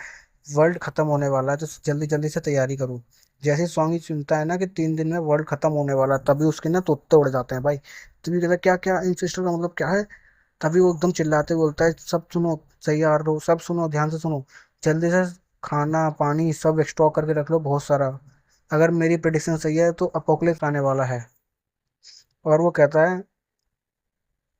वर्ल्ड खत्म होने वाला है, तो जल्दी जल्दी से तैयारी करो। जैसे सॉन्ग ही सुनता है ना कि 3 दिन में वर्ल्ड खत्म होने वाला है, तभी उसके ना तोते उड़ जाते हैं भाई। तभी कहता है क्या क्या, एंसेस्टर का मतलब क्या है? तभी वो एकदम चिल्लाते बोलता है, सब सुनो, तैयार रहो, सब सुनो, ध्यान से सुनो, जल्दी से खाना पानी सब स्टॉक करके रख लो बहुत सारा, अगर मेरी प्रेडिक्शन सही है तो अपोकलिप्स आने वाला है। और वो कहता है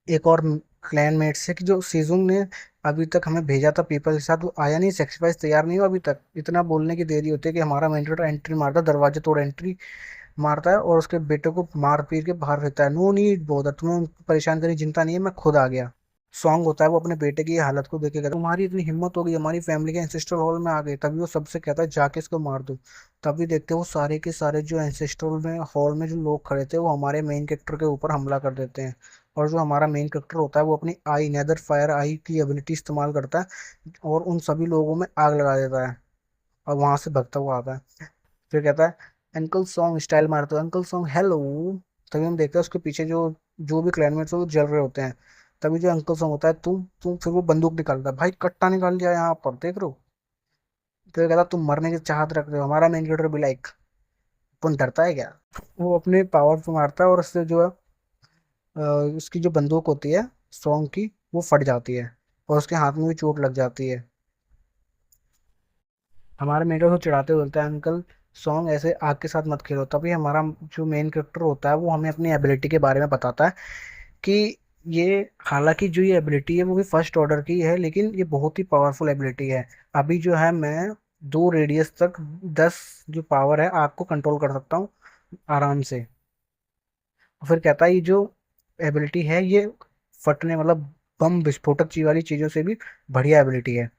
एक और क्लैनमेट से कि जो सीजुंग ने अभी तक हमें भेजा था पीपल के साथ, वो आया नहीं, सेक्रीफाइस तैयार नहीं हुआ अभी तक। इतना बोलने की देरी होती है कि हमारा मेंटर एंट्री मारता है, दरवाजे तोड़ एंट्री मारता है और उसके बेटे को मार पीट के बाहर फेंकता है। नो नीड बोदर, तुम्हें उनको परेशान करने की चिंता नहीं है, मैं खुद आ गया। सॉन्ग होता है वो अपने बेटे की ये हालत को देख के कहता है, तुम्हारी इतनी हिम्मत हो गई, हमारी फैमिली के एंसेस्टर हॉल में आ गए। तभी वो सबसे कहता है जाके इसको मार दो। तभी देखते हैं वो सारे के सारे जो एंसेस्टर में हॉल में जो लोग खड़े थे, वो हमारे मेन कैरेक्टर के ऊपर हमला कर देते हैं। और जो हमारा मेन कैरेक्टर होता है वो अपनी आई, नेदर फायर आई की एबिलिटी इस्तेमाल करता है और उन सभी लोगों में आग लगा देता है और वहां से भगता हुआ आता है। फिर कहता है अंकल सॉन्ग स्टाइल मारते हो, अंकल सॉन्ग हेलो। तभी हम देखते हैं उसके पीछे जो जो भी क्लैनमेट्स वो जल रहे होते हैं। तभी जो अंकल सॉन्ग होता है, तुम, फिर वो बंदूक निकालता है, भाई कट्टा निकाल लिया यहाँ पर, देख रहे हो। तो ये कहता तुम मरने की चाहत रख रहे हो, हमारा मेन लीडर भी लाइक, कौन डरता है क्या। वो अपने पावर पे मारता है और उससे जो है अ, उसकी जो बंदूक होती है सॉन्ग की, वो फट जाती है और उसके हाथ में भी चोट लग जाती है। हमारे मेन को चिढ़ाते हुए बोलता है अंकल सॉन्ग ऐसे आग के साथ मत खेलो। तभी हमारा जो मेन कैरेक्टर होता है वो हमें अपनी एबिलिटी के बारे में बताता है कि ये, हालांकि जो ये एबिलिटी है वो भी फर्स्ट ऑर्डर की है, लेकिन ये बहुत ही पावरफुल एबिलिटी है। अभी जो है मैं 2 रेडियस तक 10 जो पावर है आग को कंट्रोल कर सकता हूँ आराम से। फिर कहता है ये जो एबिलिटी है ये फटने मतलब बम विस्फोटक चीज वाली चीजों से भी बढ़िया एबिलिटी है।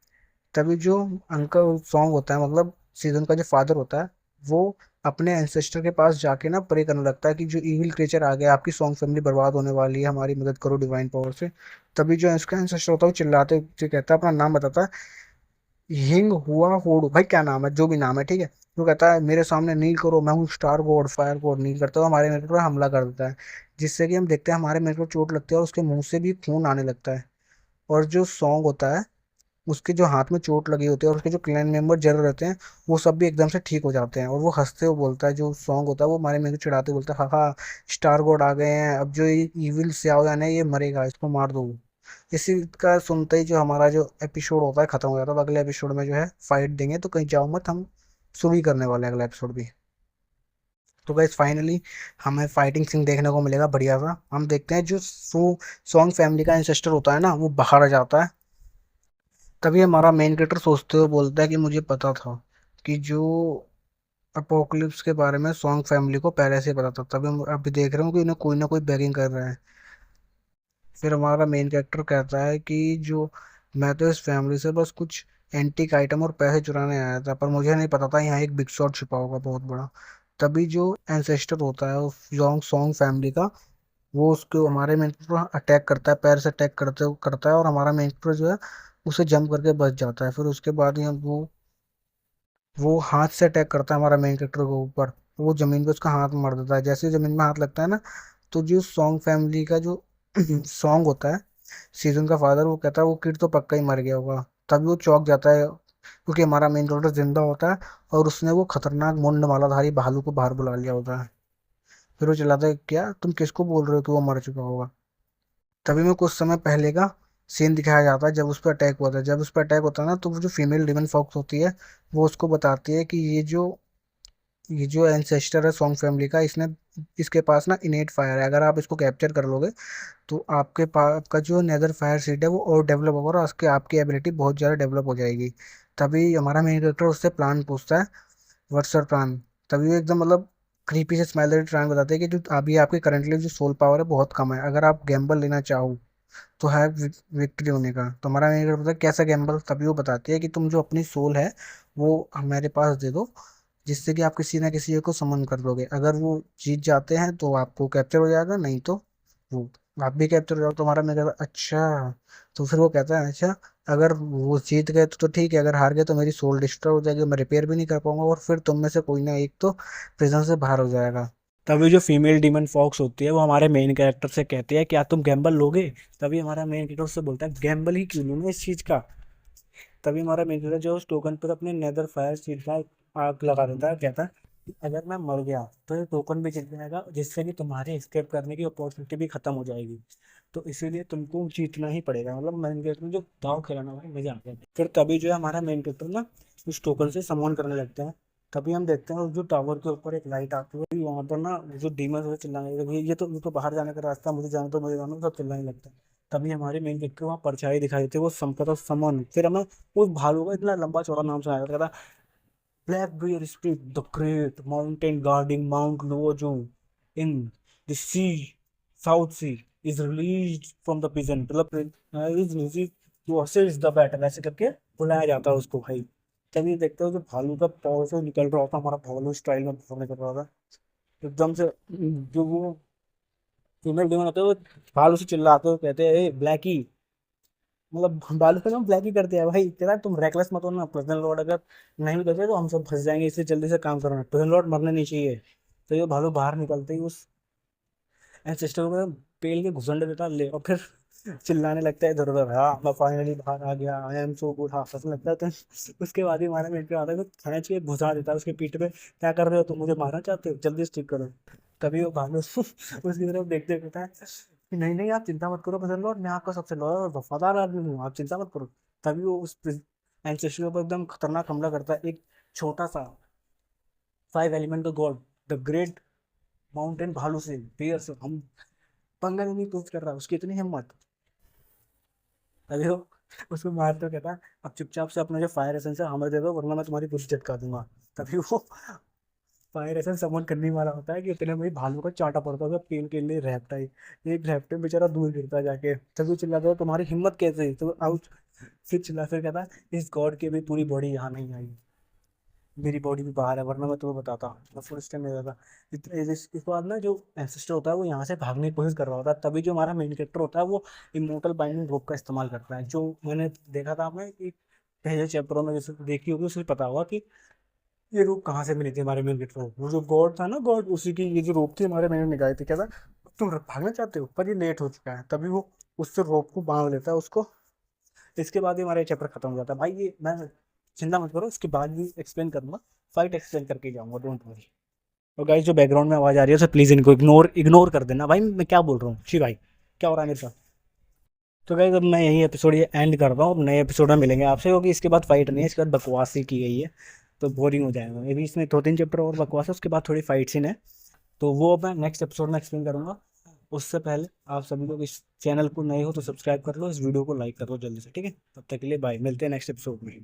तभी जो अंकल सॉन्ग होता है, मतलब सीजन का जो फादर होता है, वो अपने एंसेस्टर के पास जाके ना प्रे करने लगता है कि जो इविल क्रिएचर आ गया, आपकी सॉन्ग फैमिली बर्बाद होने वाली है, हमारी मदद करो डिवाइन पावर से। तभी जो इसका एंसेस्टर होता है वो चिल्लाते हुए कहता है, अपना नाम बताता है, हिंग हुआ होड़ू, भाई क्या नाम है, जो भी नाम है ठीक है। वो कहता है मेरे सामने नील करो, मैं हूँ स्टार गॉड, फायर गॉड। नील करता हुआ हमारे मेरे पर हमला कर देता है, जिससे कि हम देखते हैं हमारे मेरे को चोट लगती है और उसके मुंह से भी खून आने लगता है। और जो सॉन्ग होता है, उसके जो हाथ में चोट लगी होती है और उसके जो क्लैन मेंबर जल रहते हैं, वो सब भी एकदम से ठीक हो जाते हैं। और वो हंसते हुए बोलता है, जो सॉन्ग होता है वो हमारे मेरे को चिढ़ाते हुए बोलता है, हाँ हाँ स्टार गॉड आ गए हैं, अब जो ये इविल स्याओयान है ये मरेगा, इसको मार दो। इसी का सुनते ही जो हमारा जो एपिसोड होता है खत्म हो जाता है। अब अगले एपिसोड में जो है फाइट देंगे, तो कहीं जाओ मत, हम शुरू ही करने वाले हैं अगला एपिसोड भी। तो गाइस फाइनली हमें फाइटिंग सीन देखने को मिलेगा बढ़िया सा। हम देखते हैं जो सॉन्ग फैमिली का इंसेस्टर होता है ना, वो बाहर आ जाता है। तभी हमारा मेन कैरेक्टर सोचते हुए बोलता है कि मुझे पता था कि जो अपोकलिप्स के बारे में सॉन्ग फैमिली को पहले से पता था। तभी हम अभी देख रहे हो कि इन्हें कोई ना कोई बैगिंग कर रहा है। फिर हमारा मेन कैरेक्टर कहता है कि जो मैं तो इस फैमिली से बस कुछ एंटीक आइटम और पैसे चुराने आया था, पर मुझे नहीं पता था यहाँ एक बिग शॉट छिपा होगा बहुत बड़ा। तभी जो एंसेस्टर होता है उस सॉन्ग सॉन्ग फैमिली का, वो उसको हमारे मेन पर अटैक करता है, पैर से अटैक करते करता है और हमारा मेन पर जो है उसे जंप करके बच जाता है। फिर उसके बाद ही हम वो हाथ से अटैक करता है हमारा मेन कैरेक्टर के ऊपर, वो जमीन पे उसका हाथ मार देता है। जैसे ही जमीन में हाथ लगता है ना, तो जो सॉन्ग फैमिली का जो सॉन्ग होता है सीजन का फादर, वो कहता है वो किड तो पक्का ही मर गया होगा। तभी वो चौंक जाता है क्योंकि हमारा मेन कैरेक्टर जिंदा होता है और उसने वो खतरनाक मुंड मालाधारी भालू को बाहर बुला लिया होता है। फिर वो चिल्लाता है क्या तुम किसको बोल रहे हो कि वो मर चुका होगा। तभी में कुछ समय पहले का सीन दिखाया जाता है, जब उस पर अटैक हुआ था। जब उस पर अटैक होता है ना, तो वो जो फीमेल डिमन फॉक्स होती है, वो उसको बताती है कि ये जो एंसेस्टर है सॉन्ग फैमिली का, इसने इसके पास ना इनेट फायर है, अगर आप इसको कैप्चर कर लोगे तो आपके पास आपका जो नेदर फायर सीट है वो और डेवलप होगा और उसके आपकी एबिलिटी बहुत ज़्यादा डेवलप हो जाएगी। तभी हमारा मेन कैरेक्टर उससे प्लान पूछता है, व्हाट्स योर प्लान। तभी वो एकदम मतलब क्रीपी से स्माइल प्लान बताते हैं कि जो अभी आपके करंटली जो सोल पावर है बहुत कम है, अगर आप गैम्बल लेना चाहो तो है विक्ट्री होने का। तो हमारा मेन कैरेक्टर पता है कैसा गैम्बल, तभी वो बताती है कि तुम जो अपनी सोल है वो हमारे पास दे दो, जिससे कि आप किसी ना किसी को समन कर दोगे। अगर वो जीत जाते हैं तो आपको कैप्चर हो जाएगा, नहीं तो वो आप भी कैप्चर हो जाओ। तुम्हारा मेरा अच्छा। तो फिर वो कहता है अच्छा, अगर वो जीत गए तो ठीक है, अगर हार गए तो मेरी सोल डिस्ट्रॉय हो जाएगी, मैं रिपेयर भी नहीं कर पाऊंगा, और फिर तुम में से कोई ना एक तो प्रिजन से बाहर हो जाएगा। तभी जो फीमेल डीमन फॉक्स होती है वो हमारे मेन कैरेक्टर से कहती है क्या तुम गैम्बल लोगे। तभी हमारा मेन कैरेक्टर उससे बोलता है गैम्बल ही क्यों लूँ मैं इस चीज़ का। तभी हमारा मेन कैरेक्टर जो उस टोकन पर अपने नेदर फायर शीट का आग लगा देता है, कहता है कि अगर मैं मर गया तो ये टोकन भी जीत जाएगा, जिससे कि तुम्हारी एस्केप करने की अपॉर्चुनिटी भी खत्म हो जाएगी। तो इसीलिए तुमको जीतना ही पड़ेगा। मतलब मेन कैरेक्टर ने जो दाव खेला ना भाई मजा आ गया। फिर तभी जो है हमारा मेन कैरेक्टर ना उस टोकन से समवन करने लगते हैं। तभी हम देखते हैं जो टावर के ऊपर एक लाइट आती है, वहां पर ना जो डीमन वो चिल्लाने लगे, ये तो बाहर जाने का रास्ता, मुझे जाना तो मुझे जाना, सब चिल्लाने लगता है। तभी हमारे मेन कैरेक्टर वहाँ परछाई दिखाई देती है, वो संपदा समन। फिर हमें उस भालू का इतना लंबा चौड़ा नाम सुनाया था, कहता black bear spirit the great mountain guarding mount Lojo in the sea south sea is release from the prison, मतलब is release to assist the battle, ऐसे करके बुलाया जाता है उसको भाई। तभी देखते हो जो भालू का पाव से निकल रहा होता, हमारा भालू स्टाइल में परफॉर्म कर रहा था एकदम से। जो वो फीमेल डेमन होते हैं वो भालू से चिल्लाते हो, कहते हैं ए ब्लैकी, मतलब बालू का नाम ब्लैक ही करते हैं भाई। तेरा तुम रेकलेस मत होना, पर्सनल लॉर्ड अगर नहीं भी करते तो हम सब फंस जाएंगे, इससे जल्दी से काम करना, पर्सनल लॉर्ड मरने नहीं चाहिए। तो ये भालू बाहर निकलते ही उस सिस्टर को पेल के घुसंड देता है, ले और फिर चिल्लाने लगता है इधर उधर, हाँ मैं फाइनली बाहर आ गया, आई एम सो गुड, हाँ हंसने लगता है। तो उसके बाद ही हमारा मिनट आता है तो खींच के घुसा देता है उसके पीठ पे, क्या कर रहे हो तुम, मुझे मारना चाहते हो, जल्दी स्टिक करो। तभी वो भालू उसकी तरफ देखते कहता है कि नहीं नहीं आप चिंता मत करो बदल लॉर्ड, मैं आपका सबसे लॉयल और वफादार आदमी हूँ, आप चिंता मत करो। तभी वो उस एंसेस्टर पर एकदम खतरनाक हमला करता है, एक छोटा सा five element God the great mountain भालू से, बियर से हम पंगा नहीं पूछ कर रहा, उसकी इतनी हिम्मत। तभी वो उसको मारते हो कहता है अब चुपचाप से अपना जो फायर एसेंस है हमें दे दो, वरना मैं तुम्हारी पूरी झटका दूंगा। तभी वो फायर एसेंस समन करने वाला होता है कि उतने में ही भालू का चाटा पड़ता है पेन के लिए रेप्टाइल। एक रेप्टाइल बेचारा दूर गिरता है जाके। तभी वो चिल्लाता है तुम्हारी हिम्मत कैसे हुई? तो आउट, फिर चिल्ला फिर कहता है इस गॉड की भी पूरी बॉडी यहाँ नहीं आई, मेरी बॉडी भी बाहर है, वरना मैं तुम्हें बताता। मैं फुल स्टेप में जाता। इसके बाद ना जो एंसेस्टर होता है वो यहाँ से भागने की कोशिश कर रहा होता है। तभी जो हमारा मेन कैरेक्टर होता है वो इमोर्टल बाइंडिंग रोप का इस्तेमाल करता है, जो मैंने देखा था आपने कि पहले चैप्टरों में जैसे देखी होगी उसे पता होगा कि ये रोप कहाँ से मिली थी हमारे मेन कैरेक्टर को। वो जो गॉड था ना, गॉड उसी की ये जो रोप थी हमारे मेन ने निकाली थी। क्या था, तुम भागना चाहते हो पर ये लेट हो चुका है। तभी वो उससे रोप को बांध लेता है उसको। इसके बाद ही हमारा चैप्टर खत्म हो जाता है भाई। ये मैं चिंता मत करो, इसके बाद भी एक्सप्लेन करूंगा, फाइट एक्सप्लेन करके जाऊंगा, डोंट वरी। और गाइस जो बैकग्राउंड में आवाज आ रही है उसे प्लीज इनको इग्नोर इग्नोर कर देना भाई, मैं क्या बोल रहा हूँ, जी भाई क्या हो रहा है मेरे साथ। तो गाइस अब मैं यही एपिसोड ये एंड करता हूँ, नए एपिसोड में मिलेंगे आपसे, क्योंकि इसके बाद फाइट नहीं है, इसके बाद बकवास ही की गई है, तो बोरिंग हो जाएगा। मे बी इसमें दो तीन चैप्टर और बकवास है, उसके बाद थोड़ी फाइट सीन है, तो वो मैं नेक्स्ट एपिसोड में एक्सप्लेन करूंगा। उससे पहले आप सभी लोग इस चैनल को नए हो तो सब्सक्राइब कर लो, इस वीडियो को लाइक कर लो जल्दी से, ठीक है। तब तक के लिए बाय, मिलते हैं नेक्स्ट एपिसोड में।